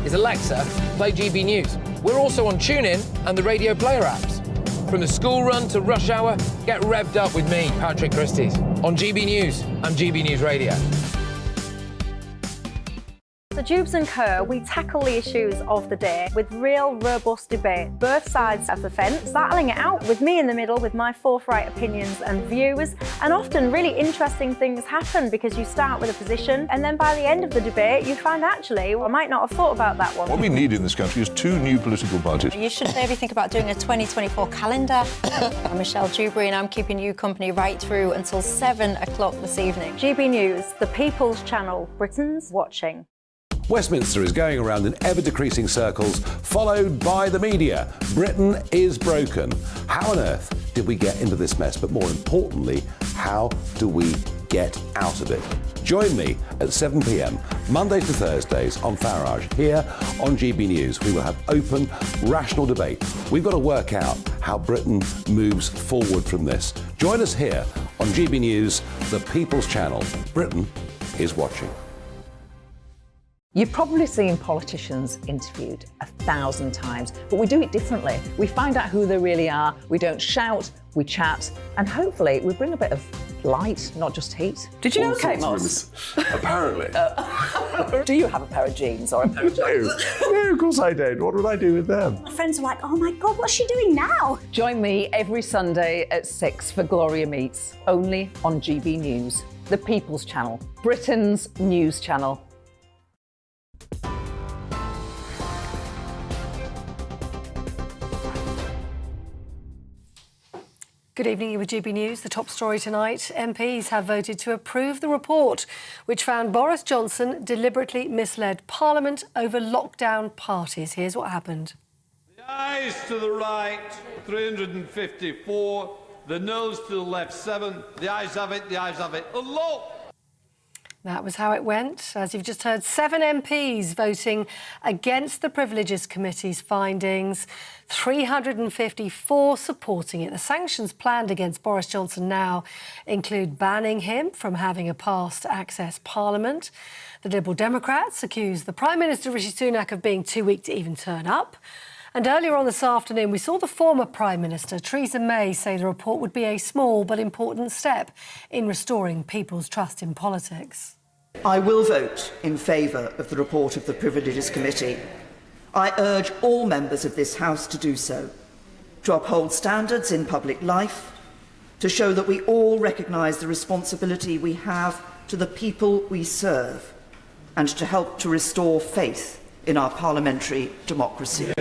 is Alexa, play GB News. We're also on TuneIn and the Radio Player apps. From the school run to rush hour, get revved up with me, Patrick Christys, on GB News and GB News Radio. The Jubes and Co, we tackle the issues of the day with real, robust debate, both sides of the fence, battling it out with me in the middle with my forthright opinions and views. And often really interesting things happen because you start with a position and then by the end of the debate you find actually, I might not have thought about that one. What we need in this country is 2 new political parties. You should maybe think about doing a 2024 calendar. I'm Michelle Dewberry and I'm keeping you company right through until 7 o'clock this evening. GB News, the People's Channel, Britain's watching. Westminster is going around in ever-decreasing circles, followed by the media. Britain is broken. How on earth did we get into this mess? But more importantly, how do we get out of it? Join me at 7 p.m, Mondays to Thursdays on Farage, here on GB News. We will have open, rational debate. We've got to work out how Britain moves forward from this. Join us here on GB News, the People's Channel. Britain is watching. You've probably seen politicians interviewed 1,000 times, but we do it differently. We find out who they really are, we don't shout, we chat, and hopefully we bring a bit of light, not just heat. Did you know Kate Moss? Apparently. Do you have a pair of jeans or a pair of jeans? No, of course I don't. What would I do with them? My friends are like, oh my God, what's she doing now? Join me every Sunday at 6 for Gloria Meets, only on GB News, the People's Channel, Britain's news channel. Good evening, you with GB News. The top story tonight, MPs have voted to approve the report which found Boris Johnson deliberately misled Parliament over lockdown parties. Here's what happened. The ayes to the right, 354. The noes to the left, 7. The ayes have it, the ayes have it. Unlocked! That was how it went. As you've just heard, 7 MPs voting against the Privileges Committee's findings, 354 supporting it. The sanctions planned against Boris Johnson now include banning him from having a pass to access Parliament. The Liberal Democrats accuse the Prime Minister Rishi Sunak of being too weak to even turn up. And earlier on this afternoon, we saw the former Prime Minister, Theresa May, say the report would be a small but important step in restoring people's trust in politics. I will vote in favour of the report of the Privileges Committee. I urge all members of this House to do so, to uphold standards in public life, to show that we all recognise the responsibility we have to the people we serve, and to help to restore faith in our parliamentary democracy.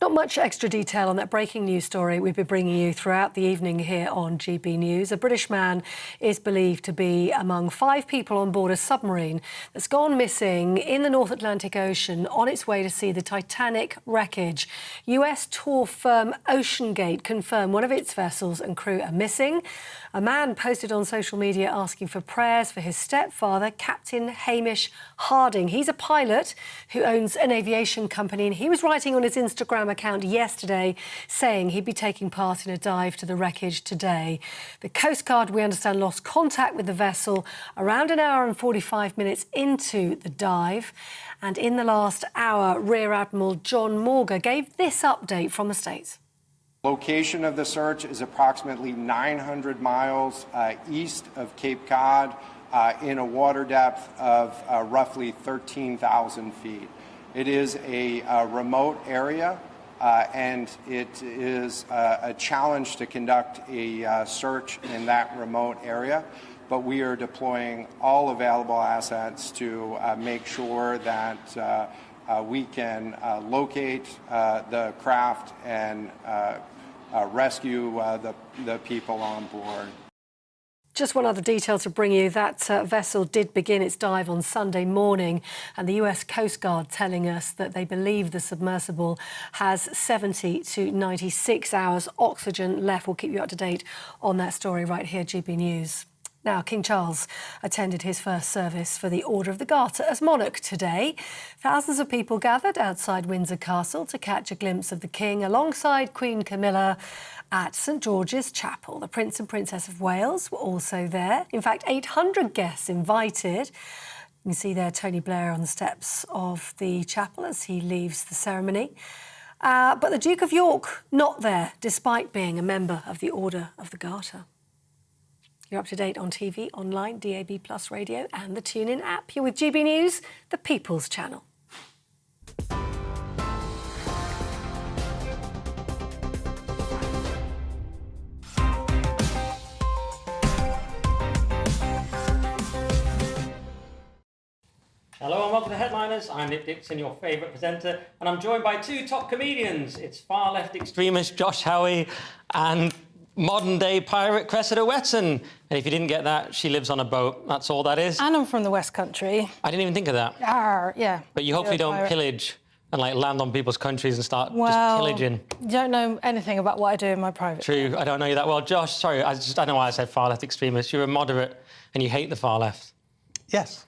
Not much extra detail on that breaking news story we've been bringing you throughout the evening here on GB News. A British man is believed to be among 5 people on board a submarine that's gone missing in the North Atlantic Ocean on its way to see the Titanic wreckage. US tour firm OceanGate confirmed one of its vessels and crew are missing. A man posted on social media asking for prayers for his stepfather, Captain Hamish Harding. He's a pilot who owns an aviation company, and he was writing on his Instagram account yesterday saying he'd be taking part in a dive to the wreckage today. The Coast Guard, we understand, lost contact with the vessel around an hour and 45 minutes into the dive. And in the last hour, Rear Admiral John Morga gave this update from the States. Location of the search is approximately 900 miles east of Cape Cod in a water depth of roughly 13,000 feet. It is a remote area and it is a challenge to conduct a search in that remote area, but we are deploying all available assets to make sure that we can locate the craft and rescue the people on board. Just one other detail to bring you. That vessel did begin its dive on Sunday morning, and the US Coast Guard telling us that they believe the submersible has 70 to 96 hours oxygen left. We'll keep you up to date on that story right here, GB News. Now, King Charles attended his first service for the Order of the Garter as monarch today. Thousands of people gathered outside Windsor Castle to catch a glimpse of the King alongside Queen Camilla at St George's Chapel. The Prince and Princess of Wales were also there. In fact, 800 guests invited. You can see there Tony Blair on the steps of the chapel as he leaves the ceremony. But the Duke of York not there, despite being a member of the Order of the Garter. You're up to date on TV, online, DAB+ radio and the TuneIn app. You're with GB News, the People's Channel. Hello and welcome to Headliners. I'm Nick Dixon, your favourite presenter, and I'm joined by two top comedians. It's far-left extremist Josh Howie and modern-day pirate Cressida Whetson. And if you didn't get that, she lives on a boat. That's all that is. And I'm from the West Country. I didn't even think of that. Yeah. But you hopefully don't pillage and land on people's countries and start just pillaging. You don't know anything about what I do in my private True, I don't know you that well. Josh, sorry, I don't know why I said far-left extremist. You're a moderate and you hate the far-left. Yes.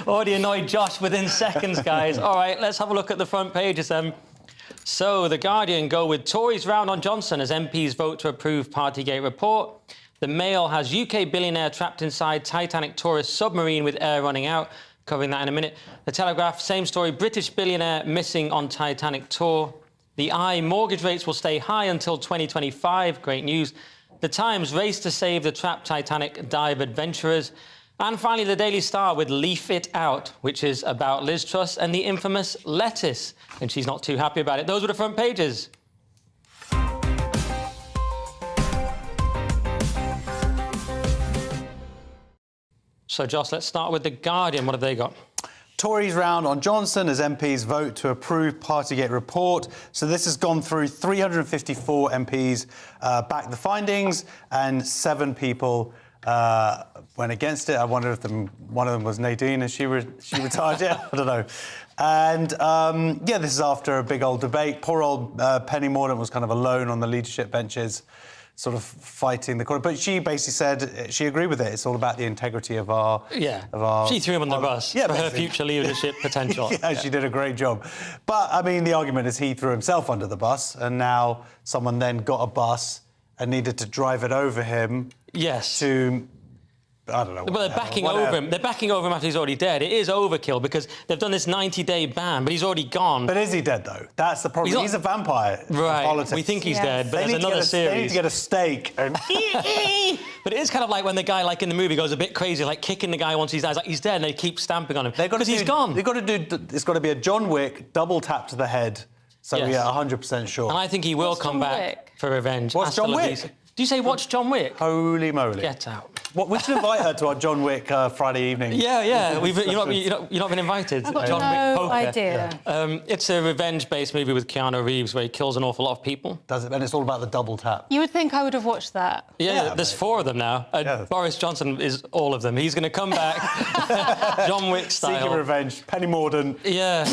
Already annoyed Josh within seconds, guys. All right, let's have a look at the front pages then. So, The Guardian go with Tories round on Johnson as MPs vote to approve Partygate report. The Mail has UK billionaire trapped inside Titanic tourist submarine with air running out. Covering that in a minute. The Telegraph, same story, British billionaire missing on Titanic tour. The Eye, mortgage rates will stay high until 2025. Great news. The Times, race to save the trapped Titanic dive adventurers. And finally, the Daily Star with Leaf It Out, which is about Liz Truss and the infamous lettuce. And she's not too happy about it. Those were the front pages. So, Josh, let's start with The Guardian. What have they got? Tories round on Johnson as MPs vote to approve Partygate report. So this has gone through 354 MPs backed the findings and 7 people went against it. I wonder if one of them was Nadine and she retired. Yeah, I don't know. And yeah, this is after a big old debate. Poor old Penny Mordaunt was kind of alone on the leadership benches, sort of fighting the corner. But she basically said she agreed with it. It's all about the integrity of our... Yeah, of our, she threw him on the bus for her future leadership potential. Yeah, she did a great job. But, I mean, the argument is he threw himself under the bus and now someone then got a bus and needed to drive it over him. Yes. To... I don't know. Well, they're backing over him. They're backing over him after he's already dead. It is overkill because they've done this 90-day ban, but he's already gone. But is he dead, though? That's the problem. He's a vampire. Right. In politics. We think he's dead, but there's another series. They need to get a stake. And... But it is kind of like when the guy, like in the movie, goes a bit crazy, like kicking the guy once he's dead. Like he's dead, and they keep stamping on him because he's gone. They've got to do. It's got to be a John Wick double tap to the head. So we are 100% sure. And I think he will come back for revenge. What's John Wick? Do you say watch John Wick? Holy moly! Get out. We should invite her to our John Wick Friday evening. Yeah. You've not been invited. I've got John no Wick poker. idea. It's a revenge-based movie with Keanu Reeves where he kills an awful lot of people. Does it? And it's all about the double tap. You would think I would have watched that. Yeah, there's 4 of them now. Boris Johnson is all of them. He's going to come back, John Wick style. Seeking revenge. Penny Mordaunt. Yeah.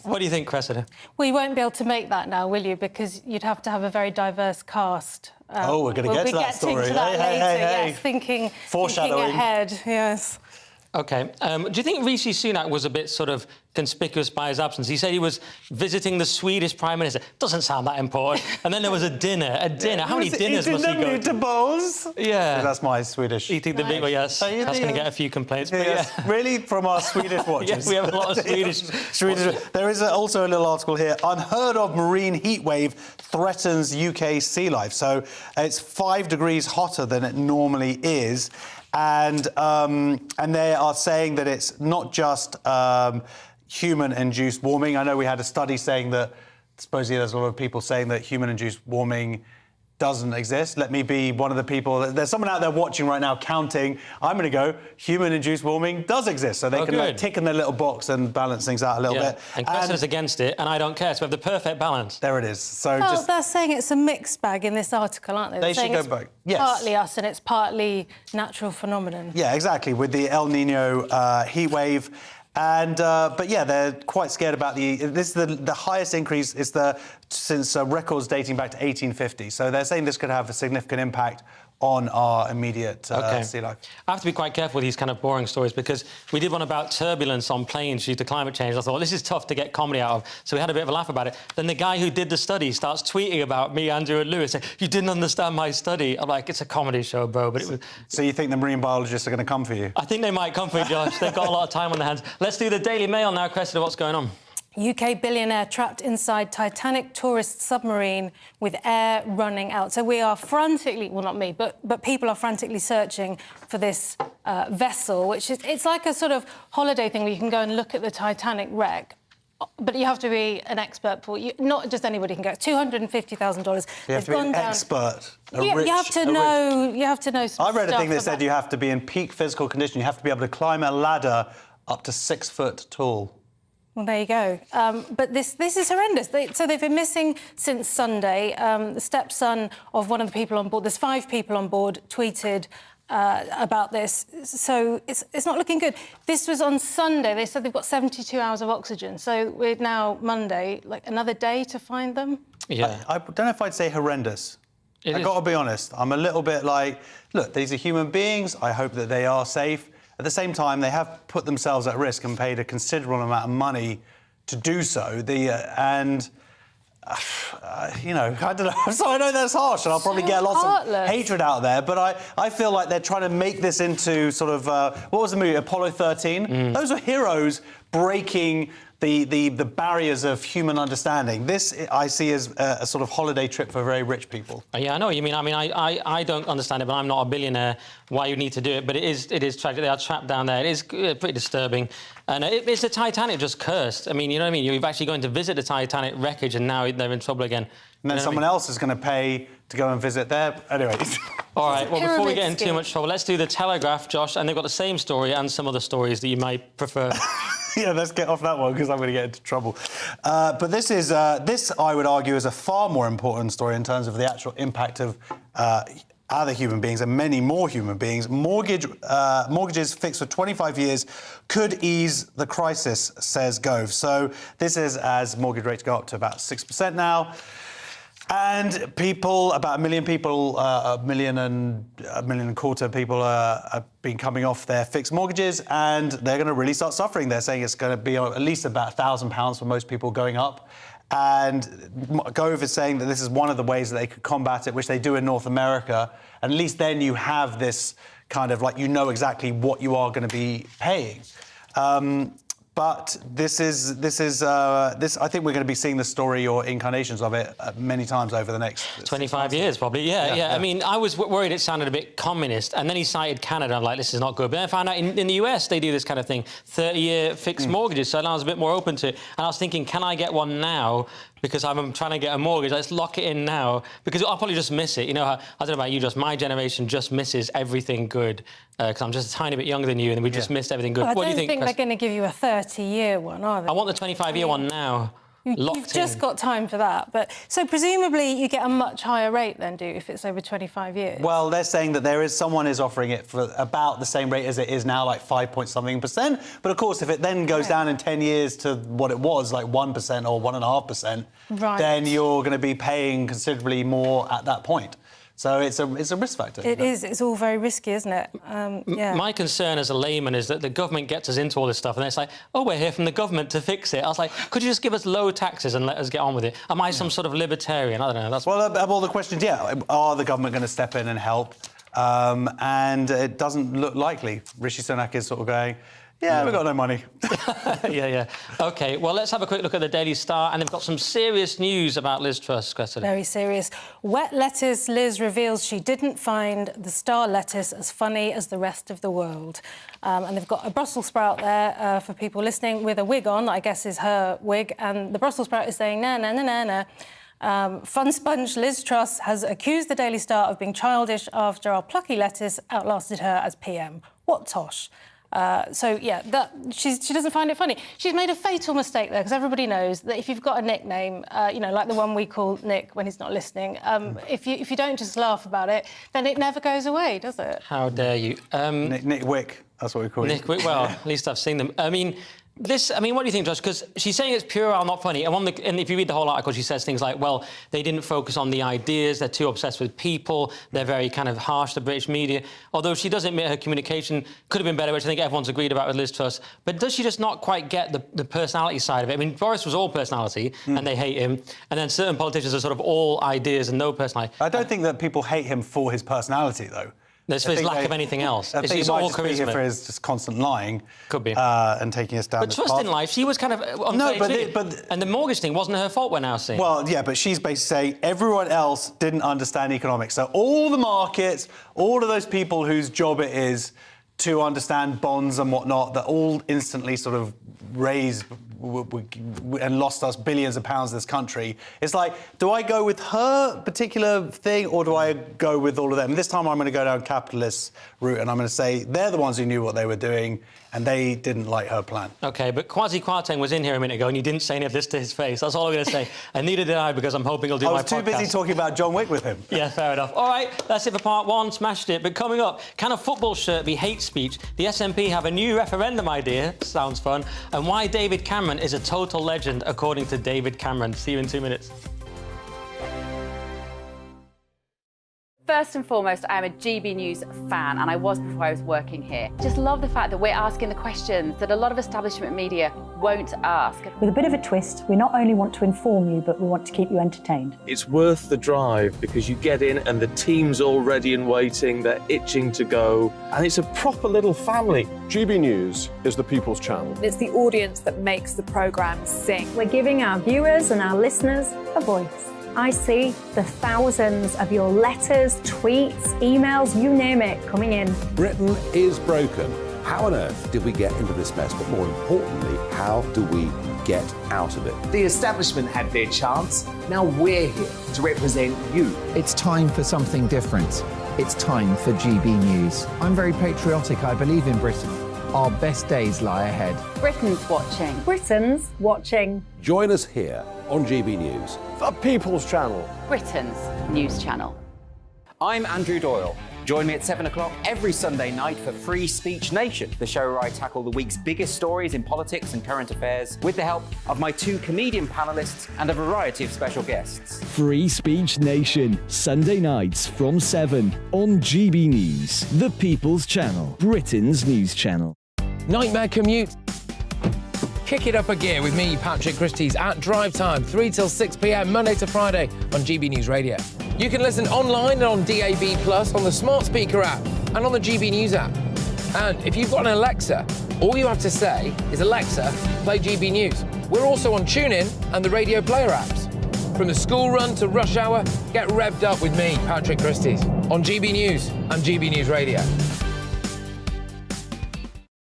What do you think, Cressida? Well, you won't be able to make that now, will you? Because you'd have to have a very diverse cast. We're going to get to that story. We'll be getting to that later, yes. Thinking ahead, yes. OK. Do you think Rishi Sunak was a bit sort of conspicuous by his absence? He said he was visiting the Swedish Prime Minister. Doesn't sound that important. And then there was a dinner. How many dinners must he go to? Meatballs? Yeah. That's my Swedish. Eating the big one, yes. That's going to get a few complaints. But yes. Really? From our Swedish watchers? Yes, we have a lot of Swedish. There is also a little article here. Unheard of marine heat wave threatens UK sea life. So it's 5 degrees hotter than it normally is. And they are saying that it's not just human-induced warming. I know we had a study saying that supposedly there's a lot of people saying that human-induced warming doesn't exist. Let me be one of the people. There's someone out there watching right now counting. I'm going to go, human-induced warming does exist. So they can tick in their little box and balance things out a little bit. And Cressida's against it, and I don't care. So we have the perfect balance. There it is. So they're saying it's a mixed bag in this article, aren't they? They should go back. Yes. Partly us and it's partly natural phenomenon. Yeah, exactly, with the El Nino heat wave. And but yeah, they're quite scared about this is the highest increase since records dating back to 1850. So they're saying this could have a significant impact on our immediate sea life. I have to be quite careful with these kind of boring stories because we did one about turbulence on planes due to climate change. I thought, well, this is tough to get comedy out of, so we had a bit of a laugh about it. Then the guy who did the study starts tweeting about me, Andrew and Lewis, saying, you didn't understand my study. I'm like, it's a comedy show, bro. But it was... So you think the marine biologists are going to come for you? I think they might come for you, Josh. They've got a lot of time on their hands. Let's do the Daily Mail now, Cressida. What's going on? UK billionaire trapped inside Titanic tourist submarine with air running out. So we are frantically, well, not me, but people are frantically searching for this vessel, which is, it's like a sort of holiday thing where you can go and look at the Titanic wreck. But you have to be an expert for you. Not just anybody can go. It's $250,000. You have to be an expert. You have to know. I read a thing that said you have to be in peak physical condition. You have to be able to climb a ladder up to 6 foot tall. Well, there you go. But this is horrendous. So they've been missing since Sunday. The stepson of one of the people on board, there's 5 people on board, tweeted about this. So it's not looking good. This was on Sunday. They said they've got 72 hours of oxygen. So we're now Monday, like another day to find them. Yeah. I don't know if I'd say horrendous. I've got to be honest. I'm a little bit like, look, these are human beings. I hope that they are safe. At the same time, they have put themselves at risk and paid a considerable amount of money to do so. You know, I don't know. So I know that's harsh, and I'll probably get lots of hatred out there. But I feel like they're trying to make this into sort of what was the movie, Apollo 13? Those are heroes breaking the barriers of human understanding. This I see as a sort of holiday trip for very rich people. Yeah, I know what you mean. I mean, I don't understand it, but I'm not a billionaire. Why you need to do it? But it is tragic. They are trapped down there. It is pretty disturbing. And it's the Titanic just cursed. I mean, you know what I mean? You're actually going to visit the Titanic wreckage, and now they're in trouble again. And then someone else is going to pay to go and visit there. Anyway. All right, well, before we get in too much trouble, let's do the Telegraph, Josh, and they've got the same story and some other stories that you might prefer. Yeah, let's get off that one, because I'm going to get into trouble. But this, I would argue, is a far more important story in terms of the actual impact of other human beings and many more human beings. Mortgages fixed for 25 years could ease the crisis, says Gove. So this is as mortgage rates go up to about 6% now. And people, about 1 million people, a million and a quarter people have been coming off their fixed mortgages, and they're going to really start suffering. They're saying it's going to be at least about £1,000 for most people going up. And Gove is saying that this is one of the ways that they could combat it, which they do in North America. And at least then you have this kind of like, you know exactly what you are going to be paying. But this, I think we're going to be seeing the story or incarnations of it many times over the next 25 years, probably. Yeah. I mean, I was worried it sounded a bit communist, and then he cited Canada. I'm like, this is not good. But then I found out in the US they do this kind of thing, 30-year fixed mortgages. So I was a bit more open to it. And I was thinking, can I get one now? Because I'm trying to get a mortgage. Let's lock it in now, because I'll probably just miss it. You know, I don't know about you, just my generation just misses everything good, because I'm just a tiny bit younger than you, and we just missed everything good. Well, what do you think? I don't think they're going to give you a 30-year one, are they? I want the 25-year one now. You've just got time for that. But so presumably you get a much higher rate then, do you, if it's over 25 years? Well, they're saying that someone is offering it for about the same rate as it is now, like 5-point-something%. But of course, if it then goes down in 10 years to what it was, like 1% or 1.5%, then you're going to be paying considerably more at that point. So it's a risk factor. It is. It's all very risky, isn't it? Yeah. My concern as a layman is that the government gets us into all this stuff, and it's like, oh, we're here from the government to fix it. I was like, could you just give us low taxes and let us get on with it? Am I some sort of libertarian? I don't know. Well, of all the questions, are the government going to step in and help? And it doesn't look likely. Rishi Sunak is sort of going, we've got no money. Yeah. OK, well, let's have a quick look at the Daily Star, and they've got some serious news about Liz Truss, Cressida. Very serious. Wet lettuce, Liz reveals she didn't find the star lettuce as funny as the rest of the world. And they've got a Brussels sprout there for people listening with a wig on, I guess is her wig, and the Brussels sprout is saying, na, na, na, na, na. Fun sponge Liz Truss has accused the Daily Star of being childish after our plucky lettuce outlasted her as PM. What tosh? She doesn't find it funny. She's made a fatal mistake there, because everybody knows that if you've got a nickname, like the one we call Nick when he's not listening, if you don't just laugh about it, then it never goes away, does it? How dare you? Nick Wick, that's what we call Nick Wick, well, at least I've seen them. I mean, This, I mean, what do you think, Josh? Because she's saying it's puerile, not funny. And if you read the whole article, she says things like, well, they didn't focus on the ideas, they're too obsessed with people, they're very kind of harsh, the British media. Although she does admit her communication could have been better, which I think everyone's agreed about with Liz Truss. But does she just not quite get the personality side of it? I mean, Boris was all personality, and they hate him. And then certain politicians are sort of all ideas and no personality. I don't think that people hate him for his personality, though. There's his lack of anything else. I think It's he might all just be here charisma. for his just constant lying. Could be. And taking us down But this Truss path. didn't lie. She was kind of on and the mortgage thing wasn't her fault, we're now seeing. Well, yeah, but she's basically saying everyone else didn't understand economics. So all the markets, all of those people whose job it is to understand bonds and whatnot, that all instantly sort of raised and lost us billions of pounds in this country. It's like, do I go with her particular thing or do I go with all of them? This time I'm going to go down capitalist route and I'm going to say they're the ones who knew what they were doing and they didn't like her plan. OK, but Kwasi Kwarteng was in here a minute ago and you didn't say any of this to his face. That's all I'm going to say. And neither did I, because I'm hoping he'll do my podcast. I was too busy talking about John Wick with him. Yeah, fair enough. All right, that's it for part one. Smashed it. But coming up, can a football shirt be hate speech? The SNP have a new referendum idea. Sounds fun. And why David Cameron is a total legend, according to David Cameron. See you in 2 minutes. First and foremost, I am a GB News fan, and I was before I was working here. Just love the fact that we're asking the questions that a lot of establishment media won't ask. With a bit of a twist, we not only want to inform you, but we want to keep you entertained. It's worth the drive because you get in and the team's all ready and waiting, they're itching to go, and it's a proper little family. GB News is the People's Channel. It's the audience that makes the programme sing. We're giving our viewers and our listeners a voice. I see the thousands of your letters, tweets, emails, you name it, coming in. Britain is broken. How on earth did we get into this mess? But more importantly, how do we get out of it? The establishment had their chance. Now we're here to represent you. It's time for something different. It's time for GB News. I'm very patriotic. I believe in Britain. Our best days lie ahead. Britain's watching. Britain's watching. Join us here on GB News. The People's Channel. Britain's news channel. I'm Andrew Doyle. Join me at 7 o'clock every Sunday night for Free Speech Nation, the show where I tackle the week's biggest stories in politics and current affairs with the help of my two comedian panellists and a variety of special guests. Free Speech Nation, Sunday nights from 7 on GB News, the People's Channel, Britain's news channel. Nightmare commute. Kick it up a gear with me, Patrick Christys, at drive time, 3 till 6 p.m, Monday to Friday on GB News Radio. You can listen online and on DAB+, on the smart speaker app and on the GB News app. And if you've got an Alexa, all you have to say is, Alexa, play GB News. We're also on TuneIn and the Radio Player apps. From the school run to rush hour, get revved up with me, Patrick Christys, on GB News and GB News Radio.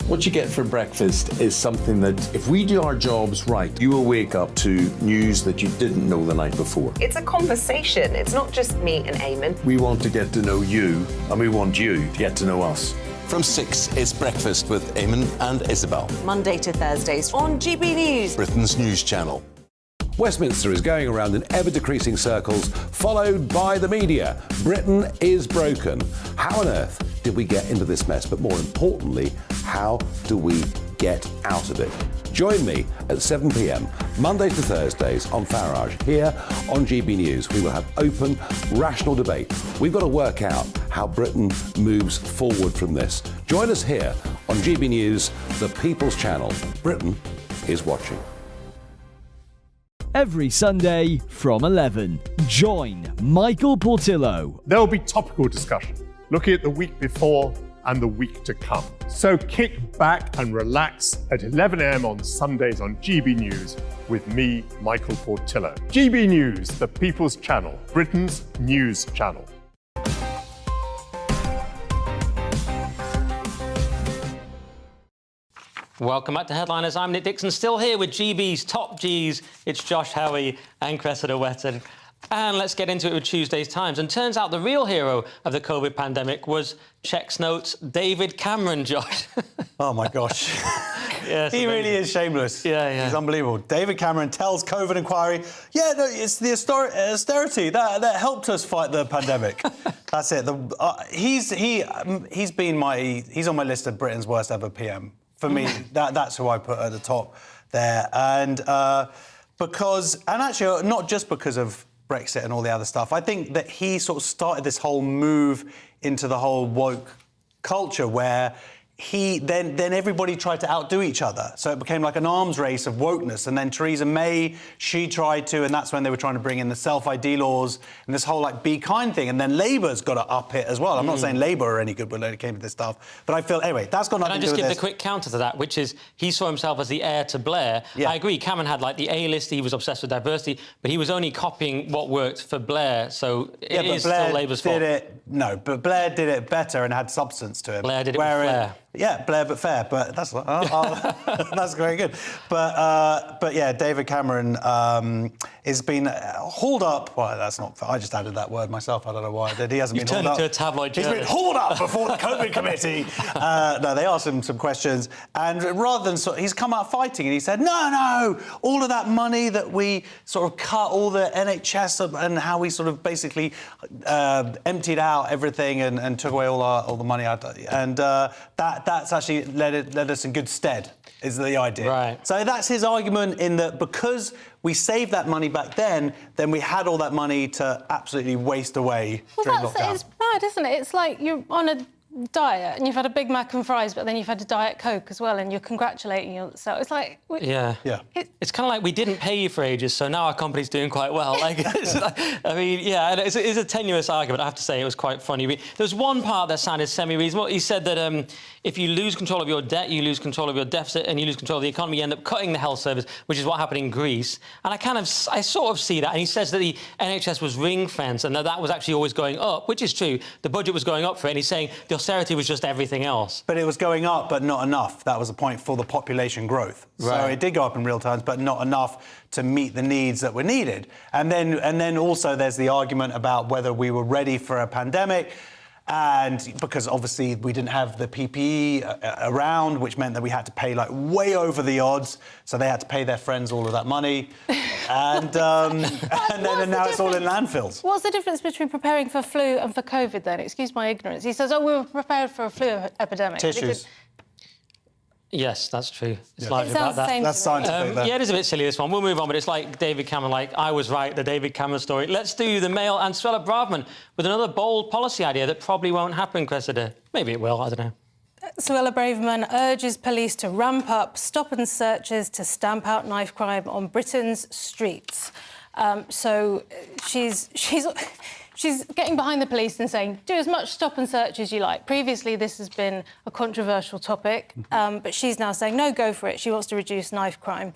What you get for breakfast is something that, if we do our jobs right, you will wake up to news that you didn't know the night before. It's a conversation. It's not just me and Eamon. We want to get to know you, and we want you to get to know us. From 6, it's Breakfast with Eamon and Isabel. Monday to Thursdays on GB News, Britain's news channel. Westminster is going around in ever-decreasing circles, followed by the media. Britain is broken. How on earth did we get into this mess? But more importantly, how do we get out of it? Join me at 7 p.m, Mondays to Thursdays on Farage, here on GB News. We will have open, rational debate. We've got to work out how Britain moves forward from this. Join us here on GB News, the People's Channel. Britain is watching. Every Sunday from 11, join Michael Portillo. There will be topical discussion, looking at the week before and the week to come. So kick back and relax at 11 a.m. on Sundays on GB News with me, Michael Portillo. GB News, the People's Channel, Britain's news channel. Welcome back to Headliners. I'm Nick Dixon, still here with GB's top Gs. It's Josh Howie and Cressida Wetton. And let's get into it with Tuesday's Times. And turns out the real hero of the COVID pandemic was Check's Notes, David Cameron, Josh. Oh, my gosh. Yes, he really is shameless. Yeah. He's unbelievable. David Cameron tells COVID inquiry, yeah, no, it's the austerity that helped us fight the pandemic. That's it. He's on my list of Britain's worst ever PM For me, that's who I put at the top there. And actually, not just because of Brexit and all the other stuff, I think that he sort of started this whole move into the whole woke culture where then everybody tried to outdo each other. So it became like an arms race of wokeness. And then Theresa May, she tried to, and that's when they were trying to bring in the self-ID laws and this whole like be kind thing. And then Labour's got to up it as well. I'm not saying Labour are any good when it came to this stuff, but I feel, anyway, that's got nothing to do with this. Can I just give the quick counter to that, which is he saw himself as the heir to Blair. Yeah. I agree, Cameron had like the A-list, he was obsessed with diversity, but he was only copying what worked for Blair, so it is still Labour's fault. No, but Blair did it better and had substance to it. Blair did it with flair. Yeah, Blair but fair, but that's that's very good. But yeah, David Cameron has been hauled up. Well, that's not. I just added that word myself. I don't know why I did. He hasn't been hauled up. Turned into a tabloid journalist. He's been hauled up before the COVID committee. No, they asked him some questions, and rather than he's come out fighting, and he said, no, all of that money that we sort of cut, all the NHS and how we sort of basically emptied out everything and took away all the money out, and that's actually led us in good stead, is the idea. Right. So that's his argument, in that because we saved that money back then we had all that money to absolutely waste away during lockdown. It's mad, isn't it? It's like you're on a diet and you've had a Big Mac and fries, but then you've had a Diet Coke as well, and you're congratulating yourself. It's like... Yeah. It's kind of like we didn't pay you for ages, so now our company's doing quite well. Like, I mean, yeah, it's a tenuous argument. I have to say it was quite funny. There's one part that sounded semi-reasonable. He said that if you lose control of your debt, you lose control of your deficit, and you lose control of the economy, you end up cutting the health service, which is what happened in Greece. And I sort of see that. And he says that the NHS was ring-fenced and that was actually always going up, which is true. The budget was going up for it, and he's saying the austerity was just everything else. But it was going up, but not enough. That was the point for the population growth. Right. So it did go up in real terms, but not enough to meet the needs that were needed. And then also there's the argument about whether we were ready for a pandemic. And because obviously we didn't have the PPE around, which meant that we had to pay like way over the odds. So they had to pay their friends all of that money. And now it's all in landfills. What's the difference between preparing for flu and for COVID then? Excuse my ignorance. He says, we were prepared for a flu epidemic. Tissues. Yes, that's true. It's largely about that. That's scientific. Yeah, it is a bit silly, this one. We'll move on, but it's like David Cameron, like, I was right, the David Cameron story. Let's do the Mail and Suella Braverman with another bold policy idea that probably won't happen, Cressida. Maybe it will, I don't know. Suella Braverman urges police to ramp up stop and searches to stamp out knife crime on Britain's streets. So she's getting behind the police and saying, do as much stop and search as you like. Previously, this has been a controversial topic, but she's now saying, no, go for it. She wants to reduce knife crime.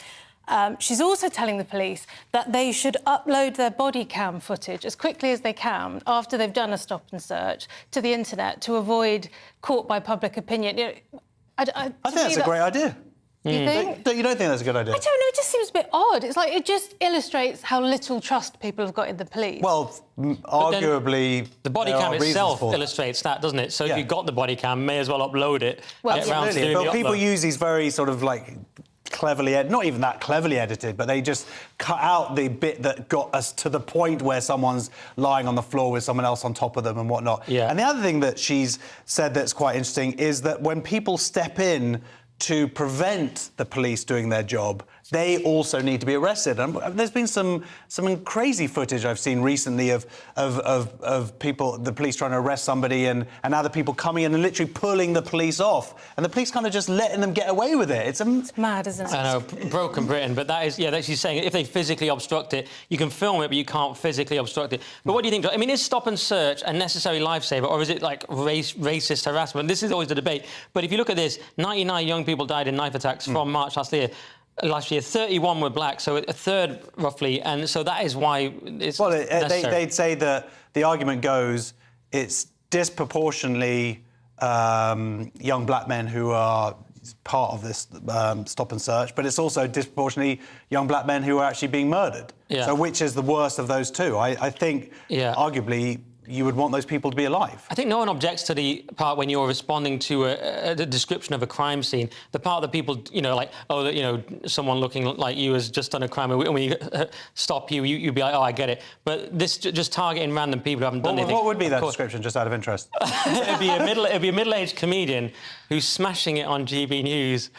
She's also telling the police that they should upload their body cam footage as quickly as they can after they've done a stop and search to the internet to avoid caught by public opinion. You know, I think that's a great idea. You think? You don't think that's a good idea? I don't know, it just seems a bit odd. It's like, it just illustrates how little trust people have got in the police. Well, arguably... The body cam itself illustrates that, doesn't it? So if you've got the body cam, may as well upload it. Well, absolutely. But people use these very sort of, like, cleverly... not even that cleverly edited, but they just cut out the bit that got us to the point where someone's lying on the floor with someone else on top of them and whatnot. Yeah. And the other thing that she's said that's quite interesting is that when people step in to prevent the police doing their job, they also need to be arrested. And there's been some crazy footage I've seen recently of people, the police trying to arrest somebody and other people coming in and literally pulling the police off. And the police kind of just letting them get away with it. It's mad, isn't it? I know, broken Britain, but that is, that's she's saying if they physically obstruct it, you can film it, but you can't physically obstruct it. But what do you think? I mean, is stop and search a necessary lifesaver, or is it like racist harassment? This is always the debate. But if you look at this, 99 young people died in knife attacks from March last year. 31 were black, so a third roughly, and so that is why it's necessary. They'd say that the argument goes it's disproportionately young black men who are part of this stop and search, but it's also disproportionately young black men who are actually being murdered. Yeah. So which is the worst of those two? I think arguably you would want those people to be alive. I think no one objects to the part when you're responding to a description of a crime scene. The part that people, like, oh, someone looking like you has just done a crime, and when you stop you'd be like, oh, I get it. But this just targeting random people who haven't done anything. What would be that description, just out of interest? It'd be a middle-aged comedian who's smashing it on GB News.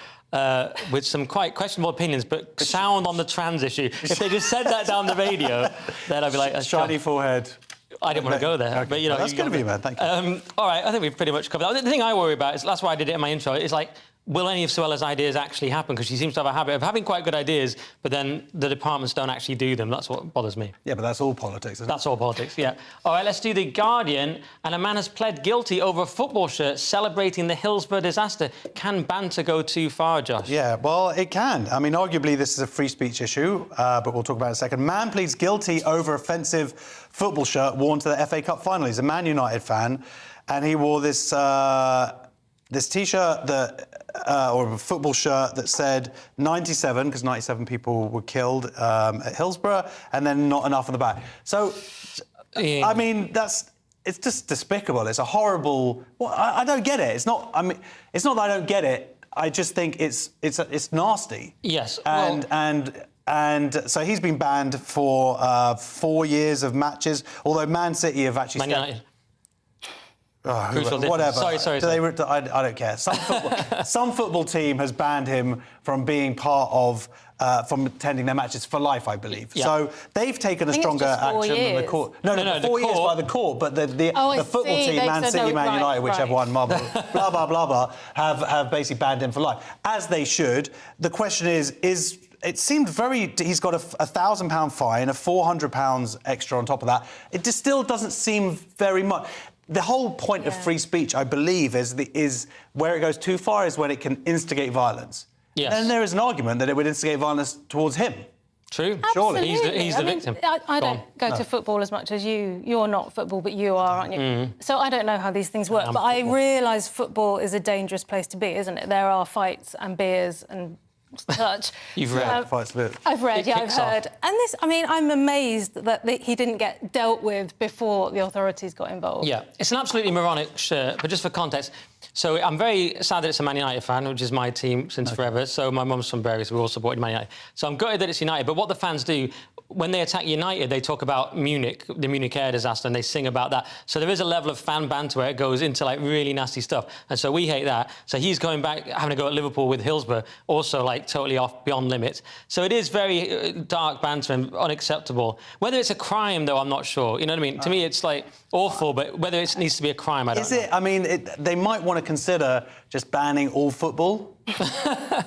With some quite questionable opinions, but sound on the trans issue. If they just said that down the radio, then I'd be like... Shiny forehead. I didn't want to go there, okay. but, Well, that's good of you, man. Thank you. All right, I think we've pretty much covered that. The thing I worry about is, that's why I did it in my intro, is like, will any of Suella's ideas actually happen? Because she seems to have a habit of having quite good ideas, but then the departments don't actually do them. That's what bothers me. Yeah, but that's all politics, isn't it? That's all politics, yeah. All right, let's do The Guardian. And a man has pled guilty over a football shirt celebrating the Hillsborough disaster. Can banter go too far, Josh? Yeah, well, it can. I mean, arguably, this is a free speech issue, but we'll talk about it in a second. Man pleads guilty over offensive football shirt worn to the FA Cup final. He's a Man United fan, and he wore this T-shirt that... or a football shirt that said 97, because 97 people were killed at Hillsborough, and then not enough on the back. So, yeah. I mean, it's just despicable. It's a horrible... Well, I don't get it. It's not that I don't get it. I just think it's nasty. Yes. And so he's been banned for 4 years of matches, although Man City have actually... whatever. Sorry. I don't care. Some football team has banned him from being part of, from attending their matches for life, I believe. Yeah. So they've taken a stronger action than the court. No, 4 years by the court, but the football team, Man City, Man United, whichever one, blah, blah, blah, have basically banned him for life, as they should. The question is it seemed he's got a £1,000 fine, a £400 extra on top of that. It just still doesn't seem very much. The whole point of free speech, I believe, is where it goes too far is when it can instigate violence. Yes. And there is an argument that it would instigate violence towards him. True. Absolutely. Surely. He's the victim. I don't go to football as much as you. You're not football, but you are, aren't you? So I don't know how these things work. But I realise football is a dangerous place to be, isn't it? There are fights and beers and such. You've read fights, but I've read, yeah, I've heard. And this, I mean, I'm amazed that he didn't get dealt with before the authorities got involved. Yeah, it's an absolutely moronic shirt, but just for context, so I'm very sad that it's a Man United fan, which is my team since forever. So my mum's from Bury, so we all supported Man United. So I'm gutted that it's United, but what the fans do, when they attack United, they talk about Munich, the Munich air disaster, and they sing about that. So there is a level of fan banter where it goes into, like, really nasty stuff. And so we hate that. So he's going back, having a go at Liverpool with Hillsborough, also, like, totally off, beyond limits. So it is very dark banter and unacceptable. Whether it's a crime, though, I'm not sure. You know what I mean? To me, it's, like, awful, but whether it needs to be a crime, I don't know. Is it? I mean, they might want to consider just banning all football.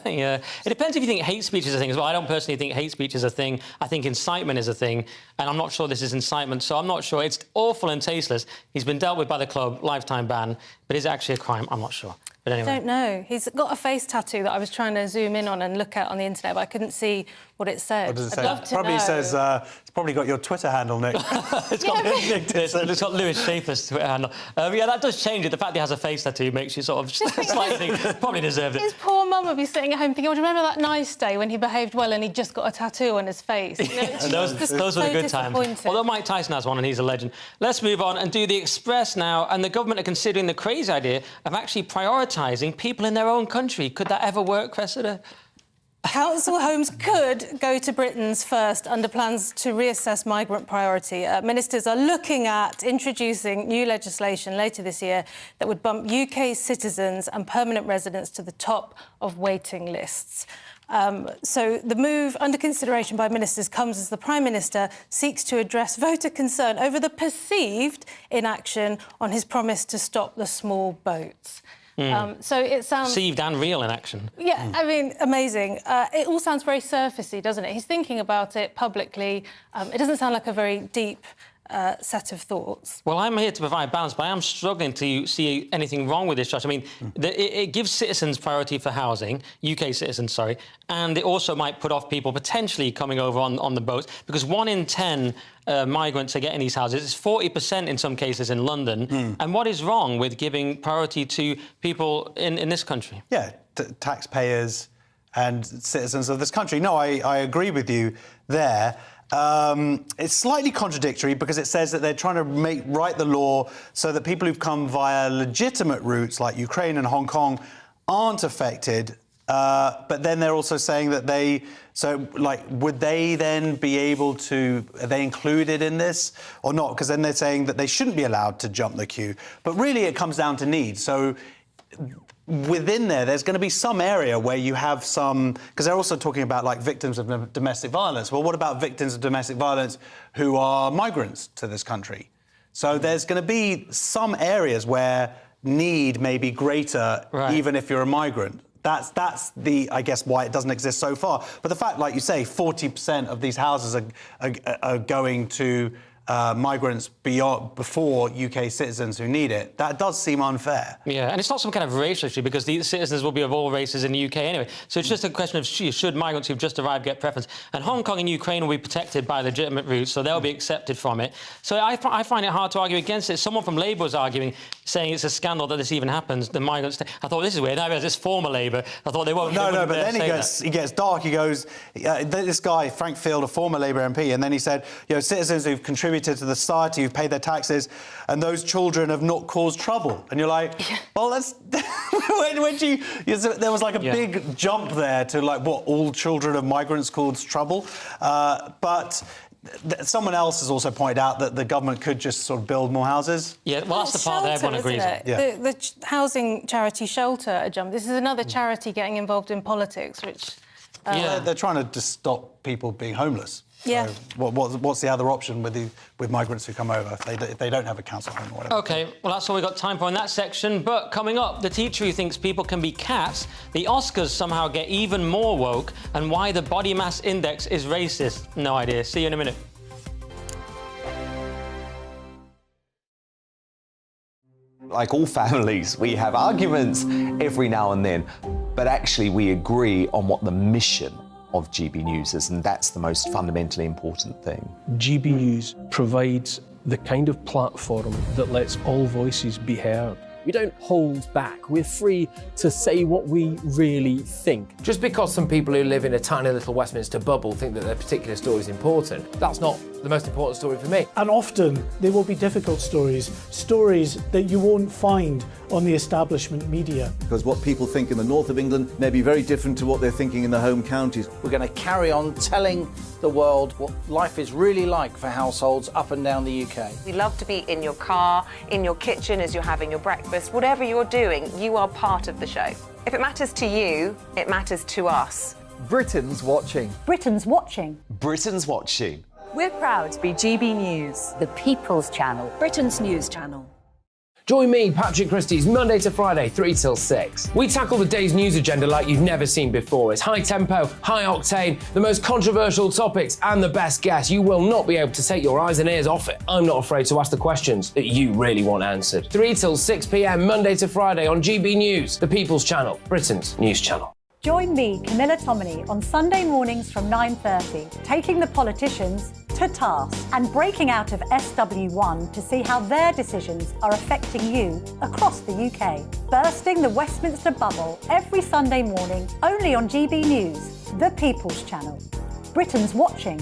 Yeah. It depends if you think hate speech is a thing as well. I don't personally think hate speech is a thing. I think incitement is a thing, and I'm not sure this is incitement, so I'm not sure. It's awful and tasteless. He's been dealt with by the club, lifetime ban, but is it actually a crime? I'm not sure. But anyway. I don't know. He's got a face tattoo that I was trying to zoom in on and look at on the internet, but I couldn't see what it said. What does it say? I'd love to probably know. Says it's probably got your Twitter handle, Nick. It's got Lewis Schaefer's Twitter handle. Yeah, that does change it. The fact that he has a face tattoo makes you sort of slightly probably deserved it. His poor mum would be sitting at home thinking, oh, do you remember that nice day when he behaved well and he just got a tattaoo on his face? You know, those were the good times. Although Mike Tyson has one and he's a legend. Let's move on and do the Express now. And the government are considering the crazy idea of actually prioritising people in their own country. Could that ever work, Cressida? Council homes could go to Britain's first under plans to reassess migrant priority. Ministers are looking at introducing new legislation later this year that would bump UK citizens and permanent residents to the top of waiting lists. So the move under consideration by ministers comes as the Prime Minister seeks to address voter concern over the perceived inaction on his promise to stop the small boats. So it sounds... Perceived and real in action. Yeah, I mean, amazing. It all sounds very surfacey, doesn't it? He's thinking about it publicly. It doesn't sound like a very deep set of thoughts. Well, I'm here to provide balance, but I am struggling to see anything wrong with this, Josh. I mean, it gives citizens priority for housing, UK citizens, sorry, and it also might put off people potentially coming over on the boats, because 1 in 10 migrants are getting these houses. It's 40% in some cases in London. And what is wrong with giving priority to people in this country? Yeah, taxpayers and citizens of this country. No, I agree with you there. It's slightly contradictory because it says that they're trying to write the law so that people who've come via legitimate routes like Ukraine and Hong Kong aren't affected. But then they're also saying that would they then be able to, are they included in this or not? Because then they're saying that they shouldn't be allowed to jump the queue. But really it comes down to need. So within there's going to be some area where you have some, because they're also talking about like victims of domestic violence. Well, what about victims of domestic violence who are migrants to this country? So there's going to be some areas where need may be greater, even if you're a migrant. That's the, I guess, why it doesn't exist so far. But the fact, like you say, 40% of these houses are going to migrants before UK citizens who need it, that does seem unfair. Yeah, and it's not some kind of racial issue because the citizens will be of all races in the UK anyway. So it's just a question of should migrants who've just arrived get preference. And Hong Kong and Ukraine will be protected by legitimate routes, so they'll be accepted from it. So I find it hard to argue against it. Someone from Labour was arguing, saying it's a scandal that this even happens, the migrants. I thought, this is weird. I realise it's former Labour. I thought they won't. No, but then he gets dark. He goes, this guy, Frank Field, a former Labour MP, and then he said, citizens who've contributed to the society, who've paid their taxes, and those children have not caused trouble. And you're like, well, that's... there was like a big jump there to like, what, all children of migrants caused trouble? But someone else has also pointed out that the government could just sort of build more houses. Yeah, well, that's the part that everyone agrees on. Yeah. The housing charity Shelter jumped. This is another charity getting involved in politics, which... They're trying to just stop people being homeless. Yeah. So what's the other option with migrants who come over if they don't have a council home or whatever? OK, well, that's all we've got time for in that section. But coming up, the teacher who thinks people can be cats, the Oscars somehow get even more woke, and why the body mass index is racist. No idea. See you in a minute. Like all families, we have arguments every now and then, but actually we agree on what the mission of GB News is, and that's the most fundamentally important thing. GB News provides the kind of platform that lets all voices be heard. We don't hold back. We're free to say what we really think. Just because some people who live in a tiny little Westminster bubble think that their particular story is important, that's not the most important story for me. And often they will be difficult stories that you won't find on the establishment media. Because what people think in the north of England may be very different to what they're thinking in the home counties. We're going to carry on telling the world what life is really like for households up and down the UK. We love to be in your car, in your kitchen as you're having your breakfast. Whatever you're doing, you are part of the show. If it matters to you, it matters to us. Britain's watching. Britain's watching. Britain's watching. We're proud to be GB News, the People's Channel, Britain's news channel. Join me, Patrick Christys, Monday to Friday, 3 till 6. We tackle the day's news agenda like you've never seen before. It's high tempo, high octane, the most controversial topics and the best guests. You will not be able to take your eyes and ears off it. I'm not afraid to ask the questions that you really want answered. 3 till 6 p.m, Monday to Friday on GB News, the People's Channel, Britain's news channel. Join me, Camilla Tominey, on Sunday mornings from 9:30, taking the politicians to task and breaking out of SW1 to see how their decisions are affecting you across the UK. Bursting the Westminster bubble every Sunday morning, only on GB News, the People's Channel. Britain's watching.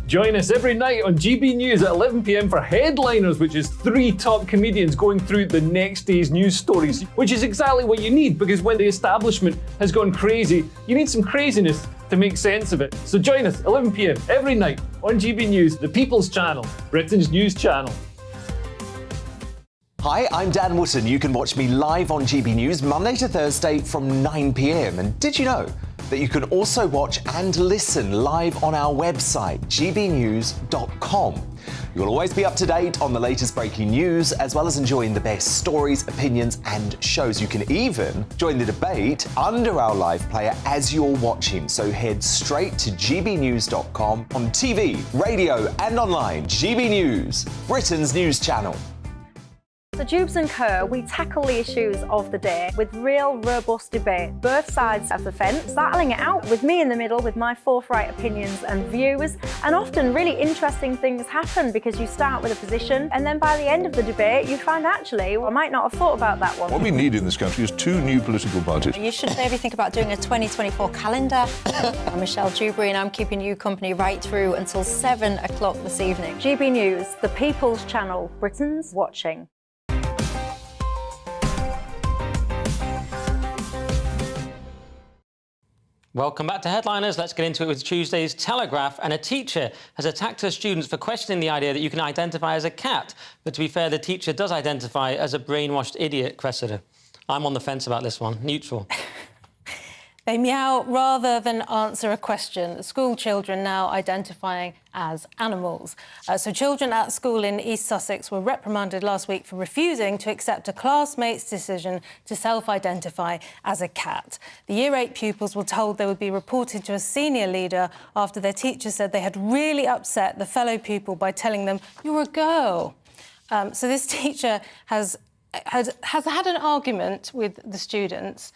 Join us every night on GB News at 11 p.m. for Headliners, which is 3 top comedians going through the next day's news stories, which is exactly what you need, because when the establishment has gone crazy, you need some craziness to make sense of it. So join us 11 p.m. every night on GB News, the People's Channel, Britain's news channel. Hi, I'm Dan Wootton. You can watch me live on GB News Monday to Thursday from 9 p.m. And did you know that you can also watch and listen live on our website, gbnews.com. You'll always be up to date on the latest breaking news, as well as enjoying the best stories, opinions and shows. You can even join the debate under our live player as you're watching. So head straight to gbnews.com on TV, radio and online. GB News, Britain's news channel. So Jubes and Kerr, we tackle the issues of the day with real, robust debate, both sides of the fence, battling it out with me in the middle with my forthright opinions and views. And often really interesting things happen because you start with a position and then by the end of the debate you find actually, well, I might not have thought about that one. What we need in this country is 2 new political parties. You should maybe think about doing a 2024 calendar. I'm Michelle Dewberry and I'm keeping you company right through until 7 o'clock this evening. GB News, the People's Channel, Britain's watching. Welcome back to Headliners. Let's get into it with Tuesday's Telegraph. And a teacher has attacked her students for questioning the idea that you can identify as a cat. But to be fair, the teacher does identify as a brainwashed idiot, Cressida. I'm on the fence about this one. Neutral. They meow rather than answer a question. School children now identifying as animals. So children at school in East Sussex were reprimanded last week for refusing to accept a classmate's decision to self-identify as a cat. The Year 8 pupils were told they would be reported to a senior leader after their teacher said they had really upset the fellow pupil by telling them, "You're a girl." So this teacher has had an argument with the students,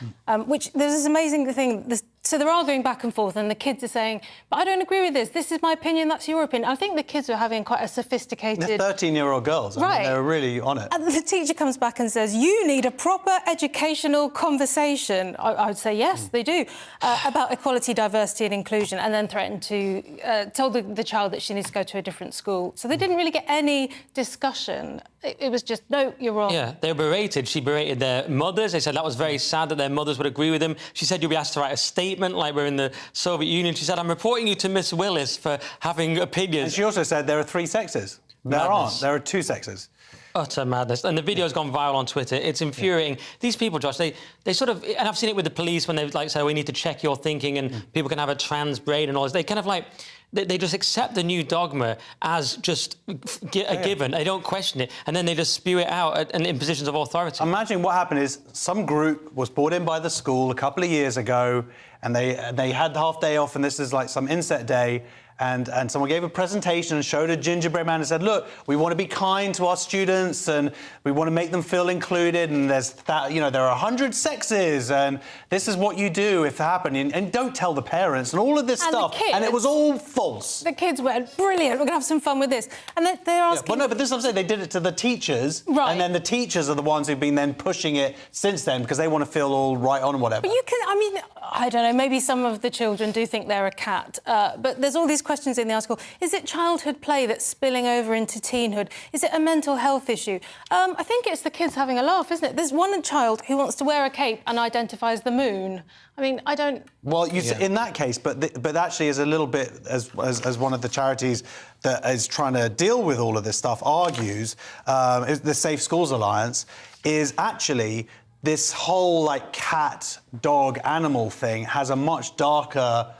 which there's this amazing thing. So they're arguing back and forth, and the kids are saying, "But I don't agree with this. This is my opinion. That's your opinion." I think the kids are having quite a sophisticated. They're 13-year-old girls. I mean, they're really on it. And the teacher comes back and says, "You need a proper educational conversation." I would say yes, they do, about equality, diversity, and inclusion, and then threatened to tell the child that she needs to go to a different school. So they didn't really get any discussion. It was just, "No, you're wrong." Yeah, they were berated. She berated their mothers. They said that was very sad that their mothers would agree with them. She said, "You'll be asked to write a statement like we're in the Soviet Union." She said, "I'm reporting you to Miss Willis for having opinions." And she also said there are 3 sexes. There aren't. There are 2 sexes. Utter madness. And the video's gone viral on Twitter. It's infuriating. These people, Josh, they sort of... And I've seen it with the police when they like say, "We need to check your thinking and people can have a trans brain and all this." They kind of like... They just accept the new dogma as just a given. They don't question it. And then they just spew it out in positions of authority. Imagine what happened is some group was brought in by the school a couple of years ago and they had the half day off and this is like some inset day. And someone gave a presentation and showed a gingerbread man and said, "Look, we want to be kind to our students and we want to make them feel included. And there's that, you know, there are 100 sexes and this is what you do if it happens. And don't tell the parents and all of this stuff." And it was all false. The kids went, "Brilliant, we're going to have some fun with this." And they're asking... Well, no, but this is what I'm saying. They did it to the teachers. Right. And then the teachers are the ones who've been then pushing it since then because they want to feel all right on and whatever. But you can, I mean, I don't know, maybe some of the children do think they're a cat. But there's all these questions in the article. Is it childhood play that's spilling over into teenhood? Is it a mental health issue? I think it's the kids having a laugh, isn't it? There's one child who wants to wear a cape and identifies the moon. I mean, I don't... Well, in that case, but actually is a little bit, as one of the charities that is trying to deal with all of this stuff argues, the Safe Schools Alliance, is actually this whole, like, cat, dog, animal thing has a much darker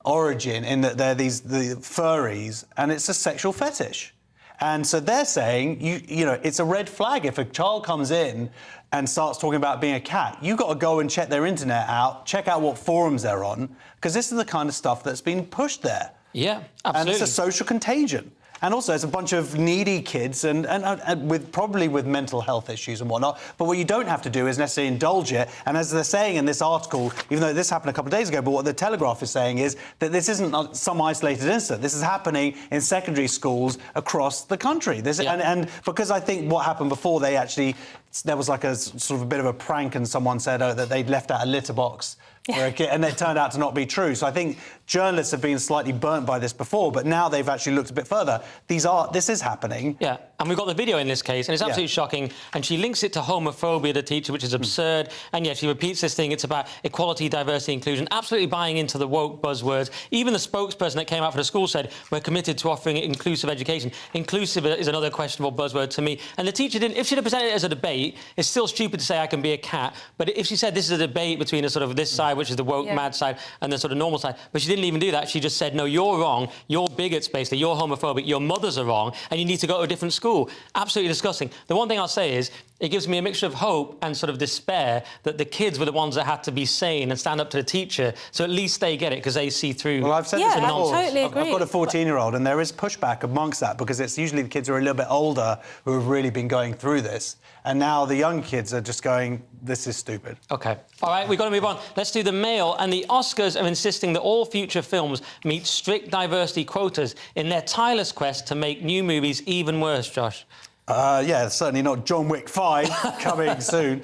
origin in that they're the furries, and it's a sexual fetish. And so they're saying, you know, it's a red flag if a child comes in and starts talking about being a cat. You've got to go and check their internet out, check out what forums they're on, because this is the kind of stuff that's been pushed there. Yeah, absolutely. And it's a social contagion. And also, it's a bunch of needy kids and probably with mental health issues and whatnot. But what you don't have to do is necessarily indulge it. And as they're saying in this article, even though this happened a couple of days ago, but what the Telegraph is saying is that this isn't some isolated incident. This is happening in secondary schools across the country. And because I think what happened before, there was like a sort of a bit of a prank and someone said that they'd left out a litter box for a kid, and it turned out to not be true. So I think journalists have been slightly burnt by this before, but now they've actually looked a bit further. This is happening. Yeah, and we've got the video in this case, and it's absolutely shocking. And she links it to homophobia, the teacher, which is absurd. And yeah, she repeats this thing. It's about equality, diversity, inclusion. Absolutely buying into the woke buzzwords. Even the spokesperson that came out for the school said, "We're committed to offering inclusive education." Inclusive is another questionable buzzword to me. And the teacher didn't. If she'd have presented it as a debate, it's still stupid to say I can be a cat. But if she said this is a debate between a sort of this side, which is the woke mad side, and the sort of normal side, but she didn't even do that. She just said, "No, you're wrong. You're bigots, basically. You're homophobic. Your mothers are wrong, and you need to go to a different school." Absolutely disgusting. The one thing I'll say is, it gives me a mixture of hope and sort of despair that the kids were the ones that had to be sane and stand up to the teacher, so at least they get it because they see through. Well, I've said this before. totally agree. I've got a 14-year-old, and there is pushback amongst that because it's usually the kids who are a little bit older who have really been going through this, and now the young kids are just going, this is stupid. OK. All right, we've got to move on. Let's do the Mail. And the Oscars are insisting that all future films meet strict diversity quotas in their tireless quest to make new movies even worse, Josh. Yeah, certainly not John Wick 5 coming soon.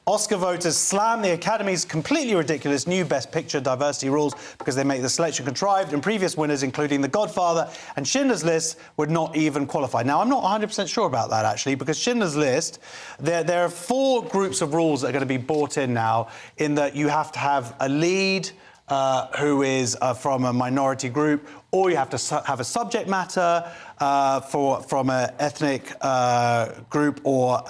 Oscar voters slam the Academy's completely ridiculous new Best Picture diversity rules because they make the selection contrived, and previous winners, including The Godfather and Schindler's List, would not even qualify. Now, I'm not 100% sure about that, actually, because Schindler's List, there are 4 groups of rules that are going to be brought in now, in that you have to have a lead who is from a minority group, or you have to have a subject matter from an ethnic group, or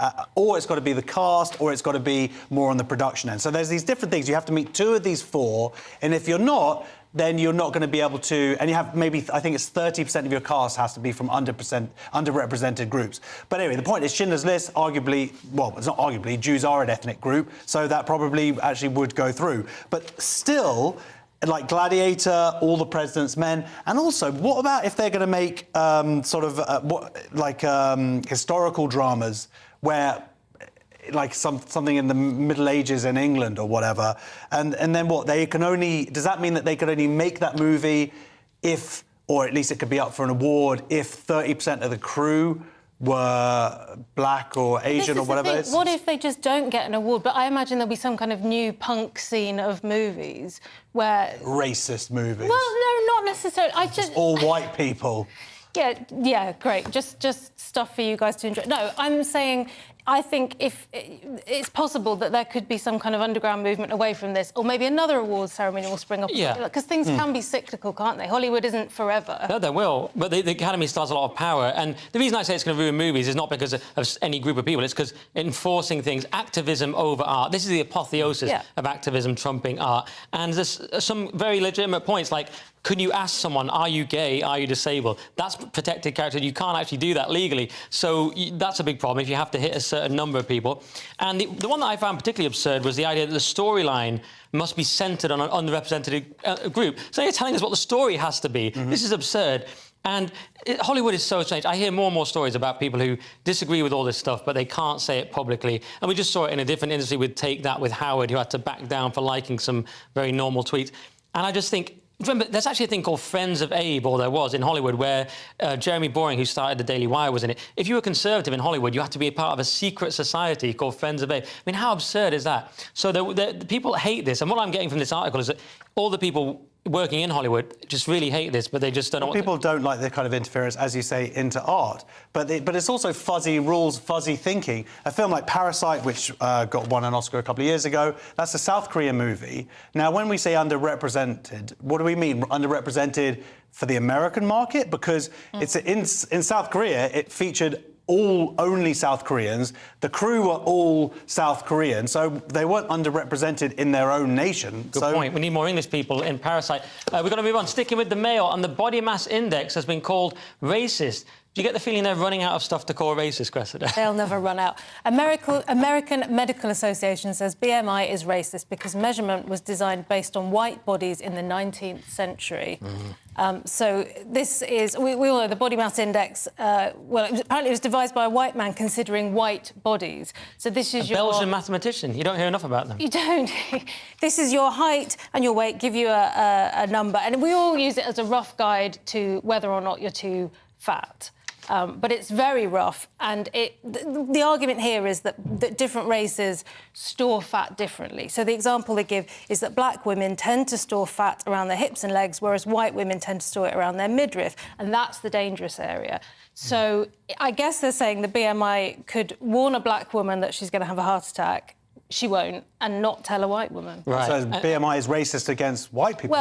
it's got to be the cast, or it's got to be more on the production end. So there's these different things. You have to meet 2 of these 4, and if you're not, then you're not going to be able to... And you have maybe, I think it's 30% of your cast has to be from underrepresented groups. But anyway, the point is Schindler's List, arguably... Well, it's not arguably, Jews are an ethnic group, so that probably actually would go through. But still... like Gladiator, All the President's Men, and also, what about if they're going to make historical dramas where, like something in the Middle Ages in England or whatever, and then what? They can only... Does that mean that they could only make that movie if, or at least it could be up for an award, if 30% of the crew were black or Asian or whatever it is? What if they just don't get an award? But I imagine there'll be some kind of new punk scene of movies where... Racist movies. Well, no, not necessarily. I just... all white people. Yeah, great. Just stuff for you guys to enjoy. No, I'm saying... I think if it's possible that there could be some kind of underground movement away from this, or maybe another awards ceremony will spring up. Yeah. Because things can be cyclical, can't they? Hollywood isn't forever. No, they will. But the Academy still has a lot of power. And the reason I say it's going to ruin movies is not because of any group of people. It's because enforcing things, activism over art. This is the apotheosis of activism trumping art. And there's some very legitimate points, like, could you ask someone, are you gay, are you disabled? That's protected character. You can't actually do that legally. So that's a big problem if you have to hit a certain number of people. And the one that I found particularly absurd was the idea that the storyline must be centred on an underrepresented group. So you're telling us what the story has to be. This is absurd. And Hollywood is so strange. I hear more and more stories about people who disagree with all this stuff, but they can't say it publicly. And we just saw it in a different industry with Take That with Howard, who had to back down for liking some very normal tweets. And I just think... Remember, there's actually a thing called Friends of Abe, or there was in Hollywood, where Jeremy Boring, who started the Daily Wire, was in it. If you were conservative in Hollywood, you had to be a part of a secret society called Friends of Abe. I mean, how absurd is that? So the people hate this, and what I'm getting from this article is that all the people working in Hollywood just really hate this, but they just don't know what... People don't like the kind of interference, as you say, into art. But it's also fuzzy rules, fuzzy thinking. A film like Parasite, which won an Oscar a couple of years ago, that's a South Korean movie. Now, when we say underrepresented, what do we mean? Underrepresented for the American market? Because it's in South Korea, it featured only South Koreans. The crew were all South Korean, so they weren't underrepresented in their own nation. Good point. We need more English people in Parasite. We've got to move on. Sticking with the Mail, and the body mass index has been called racist. Do you get the feeling they're running out of stuff to call racist, Cressida? They'll never run out. American Medical Association says BMI is racist because measurement was designed based on white bodies in the 19th century. So this is... We all know the body mass index... apparently it was devised by a white man considering white bodies. So this is a Belgian mathematician. You don't hear enough about them. You don't. This is your height and your weight, give you a number. And we all use it as a rough guide to whether or not you're too fat. But it's very rough, and the argument here is that different races store fat differently. So the example they give is that black women tend to store fat around their hips and legs, whereas white women tend to store it around their midriff, and that's the dangerous area. So I guess they're saying the BMI could warn a black woman that she's going to have a heart attack. She won't, and not tell a white woman. Right. So BMI is racist against white people?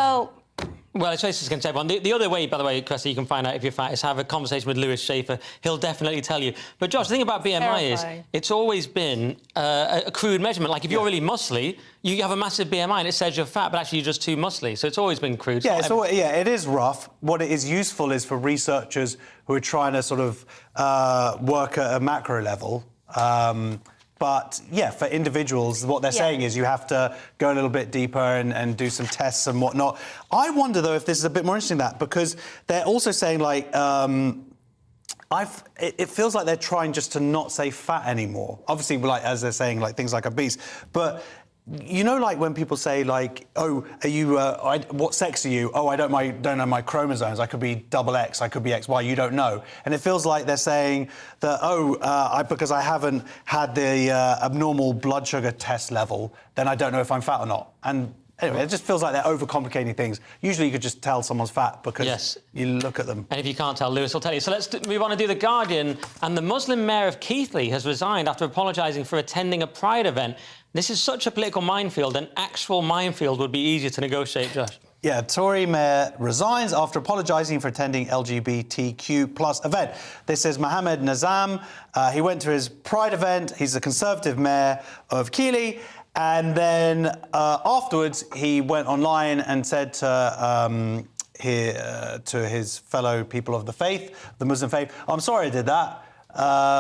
Well, it's racist against everyone. The other way, by the way, Cressy, you can find out if you're fat is have a conversation with Lewis Schaefer. He'll definitely tell you. But, Josh, the thing about BMI is it's always been a crude measurement. Like, if you're really muscly, you have a massive BMI and it says you're fat, but actually you're just too muscly. So it's always been crude. Yeah, it is rough. What it is useful is for researchers who are trying to sort of work at a macro level. But yeah, for individuals, what they're saying is you have to go a little bit deeper and do some tests and whatnot. I wonder, though, if this is a bit more interesting than that, because they're also saying, like, it feels like they're trying just to not say fat anymore. Obviously, like, as they're saying, like, things like obese. But, you know, like, when people say, like, oh, are you, what sex are you? Oh, I don't know my chromosomes. I could be XX, I could be XY, you don't know. And it feels like they're saying that, oh, because I haven't had the abnormal blood sugar test level, then I don't know if I'm fat or not. And anyway, it just feels like they're overcomplicating things. Usually you could just tell someone's fat because you look at them. And if you can't tell, Lewis will tell you. So let's move on and do The Guardian. And the Muslim mayor of Keighley has resigned after apologising for attending a Pride event. This is such a political minefield. An actual minefield would be easier to negotiate, Josh. Yeah, Tory mayor resigns after apologising for attending LGBTQ+ event. This is Mohammed Nazam. He went to his Pride event. He's the Conservative mayor of Keighley. And then afterwards, he went online and said to his fellow people of the faith, the Muslim faith, I'm sorry I did that,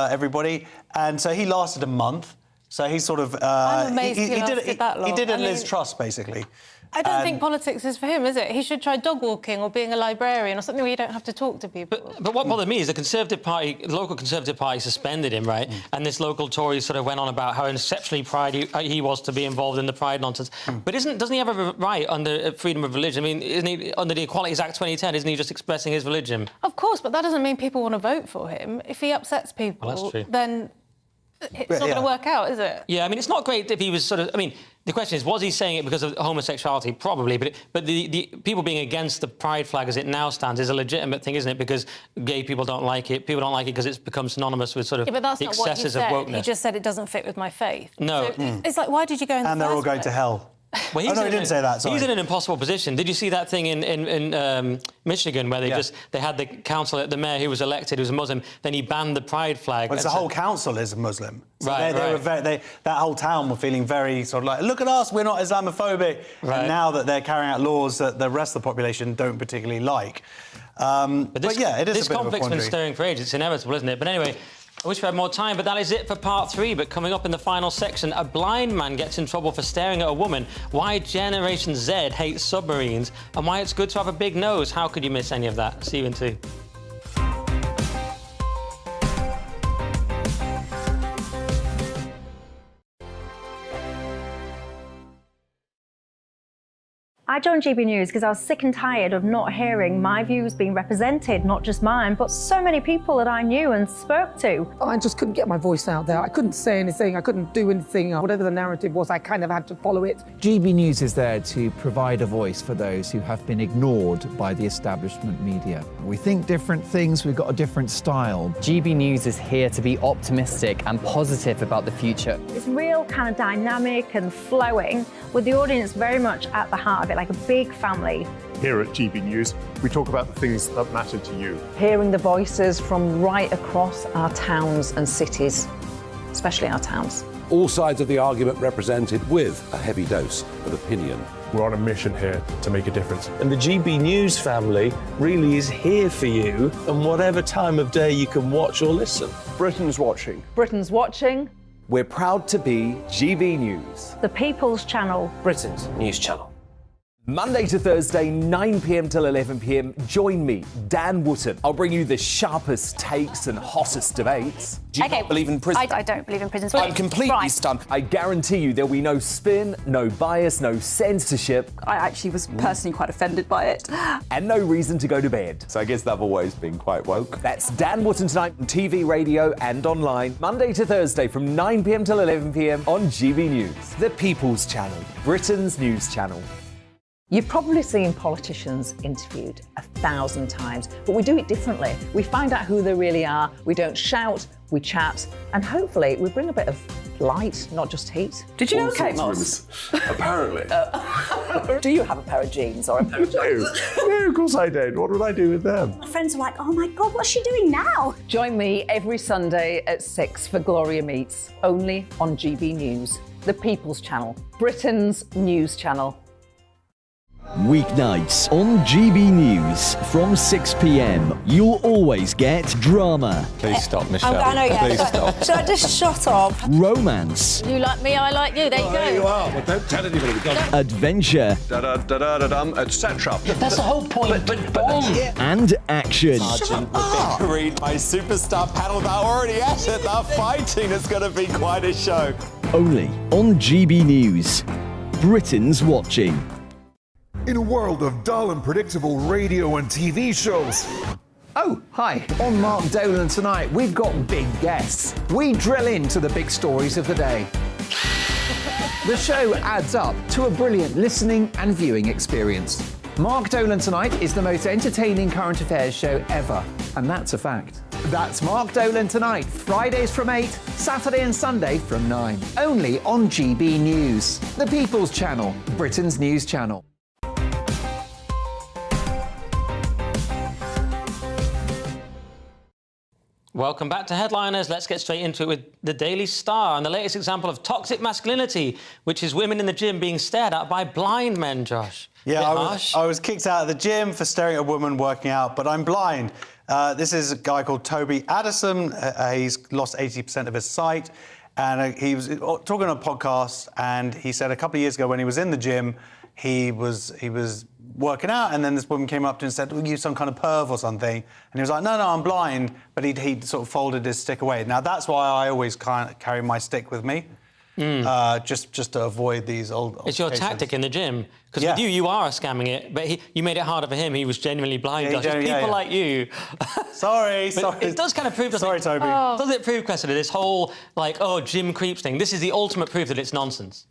everybody. And so he lasted a month. So he sort of... I'm amazed he lasted that long. He did a Liz Truss, basically. I don't think politics is for him, is it? He should try dog walking or being a librarian or something where you don't have to talk to people. But what bothered me is the Conservative Party, the local Conservative Party suspended him, right? And this local Tory sort of went on about how exceptionally proud he was to be involved in the Pride nonsense. But doesn't he have a right under freedom of religion? I mean, isn't he under the Equalities Act 2010? Isn't he just expressing his religion? Of course, but that doesn't mean people want to vote for him. If he upsets people, then it's not going to work out, is it? Yeah, I mean, it's not great if he was sort of... I mean, the question is, was he saying it because of homosexuality? Probably, but the people being against the pride flag as it now stands is a legitimate thing, isn't it? Because gay people don't like it. People don't like it because it's become synonymous with sort of but that's the not what he excesses of said. wokeness. He just said it doesn't fit with my faith. No. So it's like, why did you go in And they're all going to hell. Well, he didn't say that, sorry. He's in an impossible position. Did you see that thing in Michigan where they had the council, the mayor who was elected, who was a Muslim, then he banned the pride flag. Well, the whole council is Muslim. So Right, that whole town were feeling very sort of like, look at us, we're not Islamophobic. Right. And now that they're carrying out laws that the rest of the population don't particularly like. But yeah, it is a bit of a This conflict's been quandary. stirring for ages. It's inevitable, isn't it? But anyway, I wish we had more time, but that is it for part 3. But coming up in the final section, a blind man gets in trouble for staring at a woman, why Generation Z hates submarines, and why it's good to have a big nose. How could you miss any of that? See you in 2. I joined GB News because I was sick and tired of not hearing my views being represented, not just mine, but so many people that I knew and spoke to. I just couldn't get my voice out there. I couldn't say anything. I couldn't do anything. Whatever the narrative was, I kind of had to follow it. GB News is there to provide a voice for those who have been ignored by the establishment media. We think different things, we've got a different style. GB News is here to be optimistic and positive about the future. It's real kind of dynamic and flowing, with the audience very much at the heart of it, like a big family. Here at GB News, we talk about the things that matter to you. Hearing the voices from right across our towns and cities, especially our towns. All sides of the argument represented with a heavy dose of opinion. We're on a mission here to make a difference. And the GB News family really is here for you, and whatever time of day you can watch or listen. Britain's watching. Britain's watching. We're proud to be GB News. The People's Channel. Britain's news channel. Monday to Thursday, 9 p.m. till 11 p.m. Join me, Dan Wootton. I'll bring you the sharpest takes and hottest debates. Do you not believe in prison? I don't believe in prison. I'm completely stunned. I guarantee you there'll be no spin, no bias, no censorship. I actually was personally quite offended by it. And no reason to go to bed. So I guess they've always been quite woke. That's Dan Wootton tonight on TV, radio and online. Monday to Thursday from 9 p.m. till 11 p.m. on GB News. The People's Channel, Britain's news channel. You've probably seen politicians interviewed 1,000 times, but we do it differently. We find out who they really are, we don't shout, we chat, and hopefully we bring a bit of light, not just heat. Did you know Kate Moss? Apparently. Do you have a pair of jeans or a pair of jeans? No, of course I don't. What would I do with them? My friends are like, oh my God, what's she doing now? Join me every Sunday at 6 for Gloria Meets, only on GB News, the People's Channel, Britain's news channel. Weeknights on GB News from 6 p.m. You'll always get drama. Please stop, Michelle. I know, yeah. Please stop. Should I just shut up? Romance. You like me, I like you. There you go. There you are. Well, don't tell anybody. Adventure. Da-da-da-da-dum, etc. That's the whole point. But And action. Sergeant Reed, my superstar panel, they're already at it. They're fighting. It's going to be quite a show. Only on GB News. Britain's watching. In a world of dull and predictable radio and TV shows. Oh, hi. On Mark Dolan tonight, we've got big guests. We drill into the big stories of the day. The show adds up to a brilliant listening and viewing experience. Mark Dolan Tonight is the most entertaining current affairs show ever, and that's a fact. That's Mark Dolan Tonight, Fridays from 8, Saturday and Sunday from 9. Only on GB News, the People's Channel, Britain's news channel. Welcome back to Headliners. Let's get straight into it with the Daily Star and the latest example of toxic masculinity, which is women in the gym being stared at by blind men, Josh. Yeah, I was kicked out of the gym for staring at a woman working out, but I'm blind. This is a guy called Toby Addison. He's lost 80% of his sight. And he was talking on a podcast, and he said a couple of years ago when he was in the gym, he was working out, and then this woman came up to him and said, "Are you some kind of perv or something?" And he was like, "No, I'm blind." But he sort of folded his stick away. Now, that's why I always kind of carry my stick with me, just to avoid these old It's your tactic in the gym. Because with you are scamming it, but you made it harder for him. He was genuinely blind. People like you. Sorry. It does kind of prove... Sorry, Toby. Does it prove, Cressida, this whole, gym creeps thing? This is the ultimate proof that it's nonsense.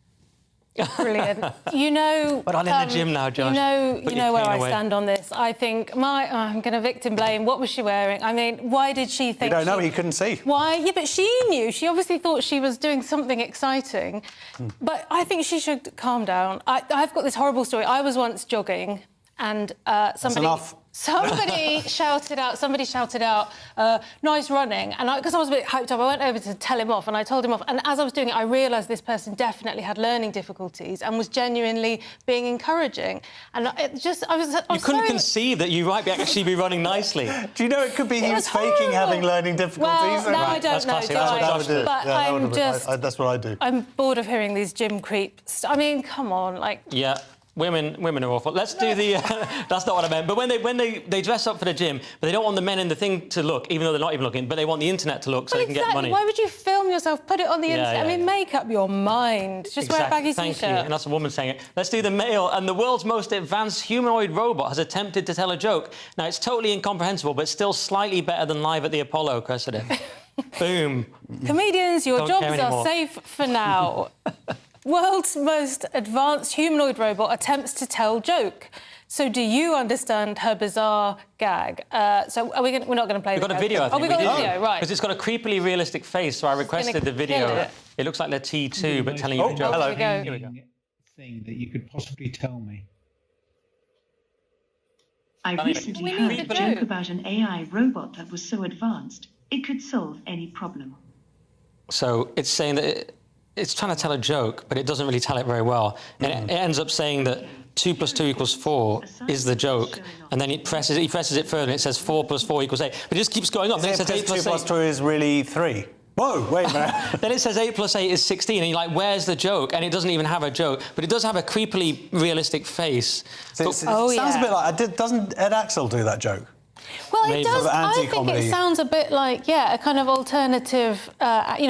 Brilliant. You know... But I'm in the gym now, Josh. You know where I stand on this. I think I'm going to victim blame. What was she wearing? I mean, why did she think... You don't know, he couldn't see. Why? Yeah, but she knew. She obviously thought she was doing something exciting. But I think she should calm down. I've got this horrible story. I was once jogging and somebody shouted out, nice running. And because I was a bit hyped up, I went over to tell him off, and I told him off. And as I was doing it, I realised this person definitely had learning difficulties and was genuinely being encouraging. And I was couldn't conceive that you might actually be running nicely. Do you know it could be he was faking having learning difficulties? Well, no, I don't know. That's what I do. I'm bored of hearing these gym creeps. I mean, come on, Yeah. Women are awful. Let's do the... that's not what I meant. But when they dress up for the gym, but they don't want the men in the thing to look, even though they're not even looking, but they want the internet to look so they can get money. Why would you film yourself, put it on the internet? I mean, make up your mind. Just wear a baggy Thank T-shirt. you. And that's a woman saying it. Let's do the Mail. And the world's most advanced humanoid robot has attempted to tell a joke. Now, it's totally incomprehensible, but still slightly better than Live at the Apollo, Cressida. Boom. Comedians, your Don't jobs care are anymore. safe for now. World's most advanced humanoid robot attempts to tell joke. So do you understand her bizarre gag? So we're not going to play the We've got a video, I think. Oh, we got a video, right. Because it's got a creepily realistic face, so I requested the video. It looks like they're T2, but telling you a joke. Hello. Here we go. Thing that you could possibly tell me. I recently heard a joke about an AI robot that was so advanced it could solve any problem. So it's saying that it's trying to tell a joke, but it doesn't really tell it very well. And it ends up saying that 2 + 2 = 4 is the joke, and then he presses it further, and it says 4 + 4 = 8. But it just keeps going up. Then it says 8 + 2 + 2 is really 3. Whoa, wait a minute. Then it says 8 + 8 is 16, and you're like, where's the joke? And it doesn't even have a joke, but it does have a creepily realistic face. It sounds a bit like... Doesn't Ed Axel do that joke? Well, it does. I think it sounds a bit like, a kind of alternative.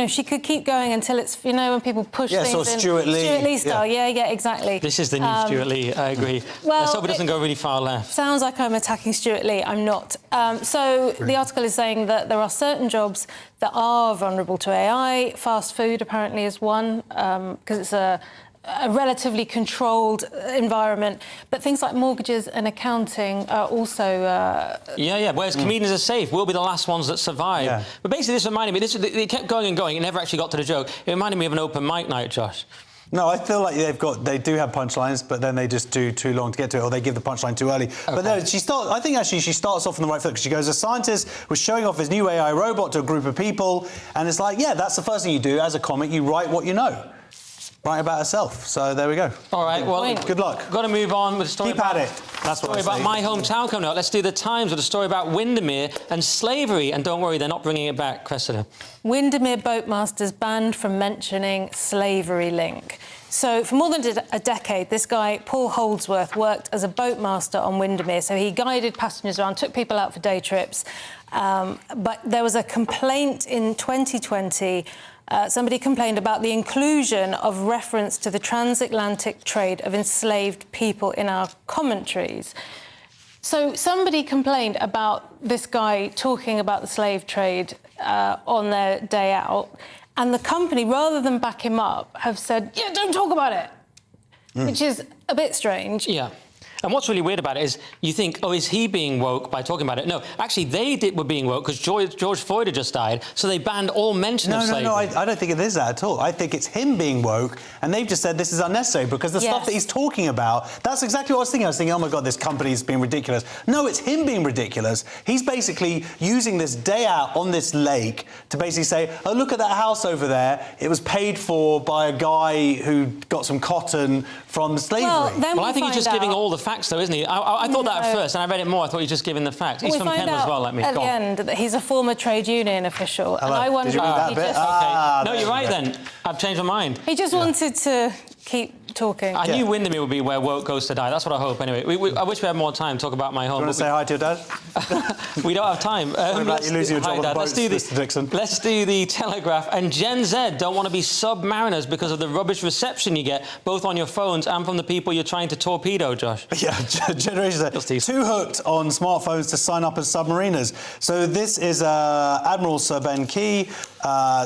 She could keep going until it's, when people push things sort of in. Stuart Lee style. Yeah, exactly. This is the new Stuart Lee. I agree. Well, let's hope it doesn't go really far left. Sounds like I'm attacking Stuart Lee. I'm not. So the article is saying that there are certain jobs that are vulnerable to AI. Fast food apparently is one because it's a relatively controlled environment, but things like mortgages and accounting are also... whereas comedians are safe, we'll be the last ones that survive. But basically this reminded me, they kept going and going, it never actually got to the joke. It reminded me of an open mic night, Josh. No, I feel like they do have punchlines, but then they just do too long to get to it, or they give the punchline too early. Okay. But then I think actually she starts off on the right foot, because she goes, a scientist was showing off his new AI robot to a group of people, and it's like, that's the first thing you do as a comic, you write what you know. writing about herself. So there we go. All right, well, good luck. Got to move on with a story Keep about, at it. That's what I story about say. my hometown coming up. Let's do the Times with a story about Windermere and slavery. And don't worry, they're not bringing it back, Cressida. Windermere boatmasters banned from mentioning slavery link. So for more than a decade, this guy, Paul Holdsworth, worked as a boatmaster on Windermere. So he guided passengers around, took people out for day trips. But there was a complaint in 2020. Somebody complained about the inclusion of reference to the transatlantic trade of enslaved people in our commentaries. So somebody complained about this guy talking about the slave trade on their day out, and the company, rather than back him up, have said, yeah, don't talk about it, which is a bit strange. Yeah. And what's really weird about it is you think, oh, is he being woke by talking about it? No, actually, were being woke because George Floyd had just died, so they banned all mention of slavery. No, I don't think it is that at all. I think it's him being woke, and they've just said this is unnecessary because the stuff that he's talking about, that's exactly what I was thinking. I was thinking, oh, my God, this company's being ridiculous. No, it's him being ridiculous. He's basically using this day out on this lake to basically say, oh, look at that house over there. It was paid for by a guy who got some cotton from slavery. Well, I think he's just giving all the facts, though, isn't he? I thought that at first, and I read it more. I thought he was just giving the facts. He's from Kent as well, like me. At the end, that he's a former trade union official. Hello. And I wonder Did you read that if bit? he just... No, you're right then. I've changed my mind. He just wanted to keep talking. I knew Windermere would be where woke goes to die. That's what I hope, anyway. I wish we had more time to talk about my home. Do you want to say hi to your dad? We don't have time. You're losing your job on the boats, Mr. Dixon. Let's do the Telegraph. And Gen Z don't want to be submariners because of the rubbish reception you get, both on your phones and from the people you're trying to torpedo, Josh. Yeah, Generation Z. Too hooked on smartphones to sign up as submariners. So this is Admiral Sir Ben Key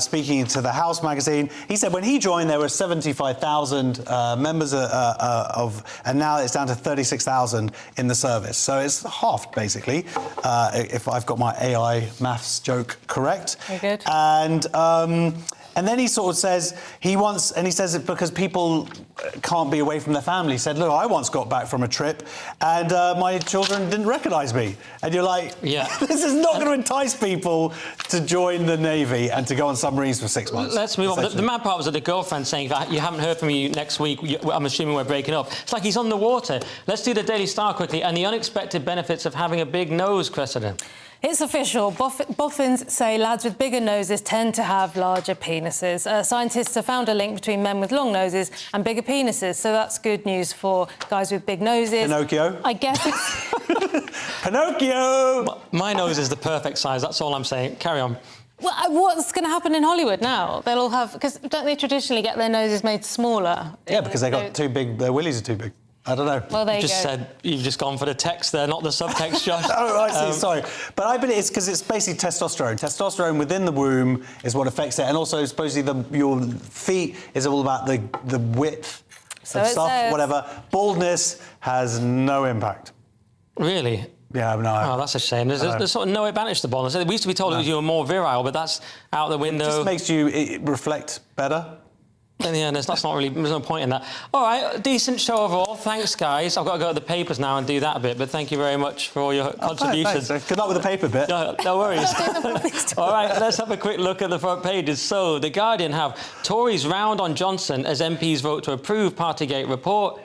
speaking to the House magazine. He said when he joined, there were 75,000 members and now it's down to 36,000 in the service. So it's halved, basically, if I've got my AI maths joke correct. Very good. And then he sort of says he says it because people can't be away from their family. He said, look, I once got back from a trip and my children didn't recognise me. And you're like, yeah, this is not going to entice people to join the Navy and to go on submarines for 6 months. Let's move on. The mad part was that the girlfriend saying, if you haven't heard from me next week, I'm assuming we're breaking up. It's like he's on the water. Let's do the Daily Star quickly and the unexpected benefits of having a big nose, Cressida. It's official. Boffins say lads with bigger noses tend to have larger penises. Scientists have found a link between men with long noses and bigger penises, so that's good news for guys with big noses. Pinocchio. I guess it's... Pinocchio! My nose is the perfect size, that's all I'm saying. Carry on. Well, what's going to happen in Hollywood now? They'll all have... Because don't they traditionally get their noses made smaller? Yeah, because they got too big, their willies are too big. I don't know. Well, there you go. You've just gone for the text there, not the subtext, Josh. Oh, I see, sorry. But I believe it's because it's basically testosterone. Testosterone within the womb is what affects it. And also, supposedly, your feet is all about the width of stuff, whatever. Baldness has no impact. Really? Yeah, no. Oh, that's a shame. There's sort of no advantage to baldness. We used to be told you were more virile, but that's out the window. It just makes you reflect better. Yeah, there's no point in that. All right, decent show overall. Thanks, guys. I've got to go to the papers now and do that a bit, but thank you very much for all your contributions. Thanks. Good luck with the paper bit. No worries. All right, let's have a quick look at the front pages. So, The Guardian have Tories round on Johnson as MPs vote to approve Partygate report.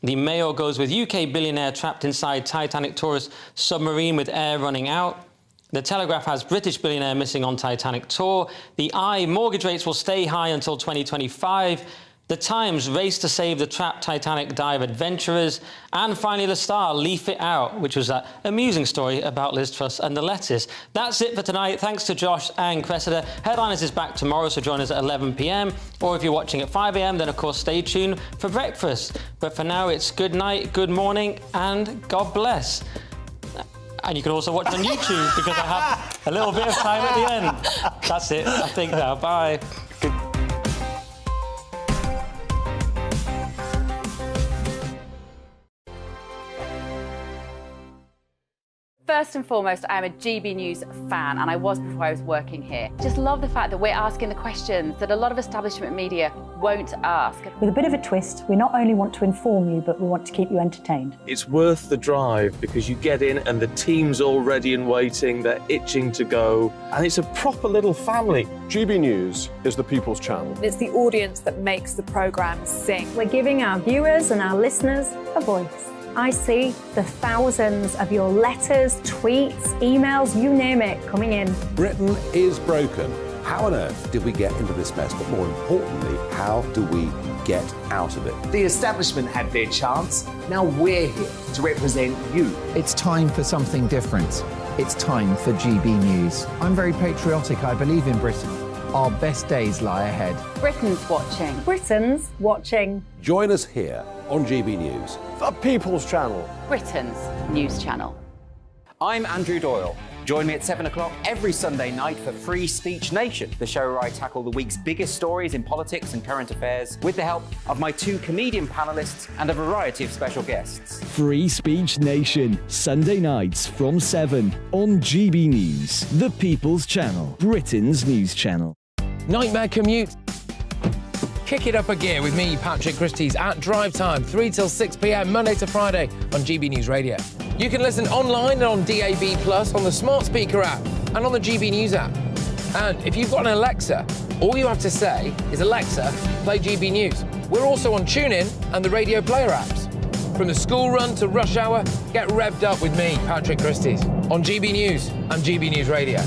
The Mail goes with UK billionaire trapped inside Titanic tourist submarine with air running out. The Telegraph has British billionaire missing on Titanic tour. The Eye, mortgage rates will stay high until 2025. The Times, race to save the trapped Titanic dive adventurers. And finally, The Star, leaf it out, which was that amusing story about Liz Truss and the lettuce. That's it for tonight. Thanks to Josh and Cressida. Headliners is back tomorrow, so join us at 11 p.m. Or if you're watching at 5 a.m, then, of course, stay tuned for breakfast. But for now, it's good night, good morning, and God bless. And you can also watch on YouTube because I have a little bit of time at the end. That's it, I think now. Bye. First and foremost, I'm a GB News fan, and I was before I was working here. Just love the fact that we're asking the questions that a lot of establishment media won't ask. With a bit of a twist, we not only want to inform you, but we want to keep you entertained. It's worth the drive because you get in and the team's all ready and waiting, they're itching to go, and it's a proper little family. GB News is the people's channel. It's the audience that makes the programme sing. We're giving our viewers and our listeners a voice. I see the thousands of your letters, tweets, emails, you name it, coming in. Britain is broken. How on earth did we get into this mess? But more importantly, how do we get out of it? The establishment had their chance. Now we're here to represent you. It's time for something different. It's time for GB News. I'm very patriotic. I believe in Britain. Our best days lie ahead. Britain's watching. Britain's watching. Join us here on GB News. The people's channel. Britain's news channel. I'm Andrew Doyle. Join me at 7 o'clock every Sunday night for Free Speech Nation, the show where I tackle the week's biggest stories in politics and current affairs with the help of my 2 comedian panellists and a variety of special guests. Free Speech Nation, Sunday nights from 7 on GB News, the People's Channel, Britain's news channel. Nightmare commute. Kick it up a gear with me, Patrick Christie's, at drive time, 3 till 6 p.m, Monday to Friday on GB News Radio. You can listen online and on DAB+, on the smart speaker app, and on the GB News app. And if you've got an Alexa, all you have to say is, Alexa, play GB News. We're also on TuneIn and the Radio Player apps. From the school run to rush hour, get revved up with me, Patrick Christie's, on GB News and GB News Radio.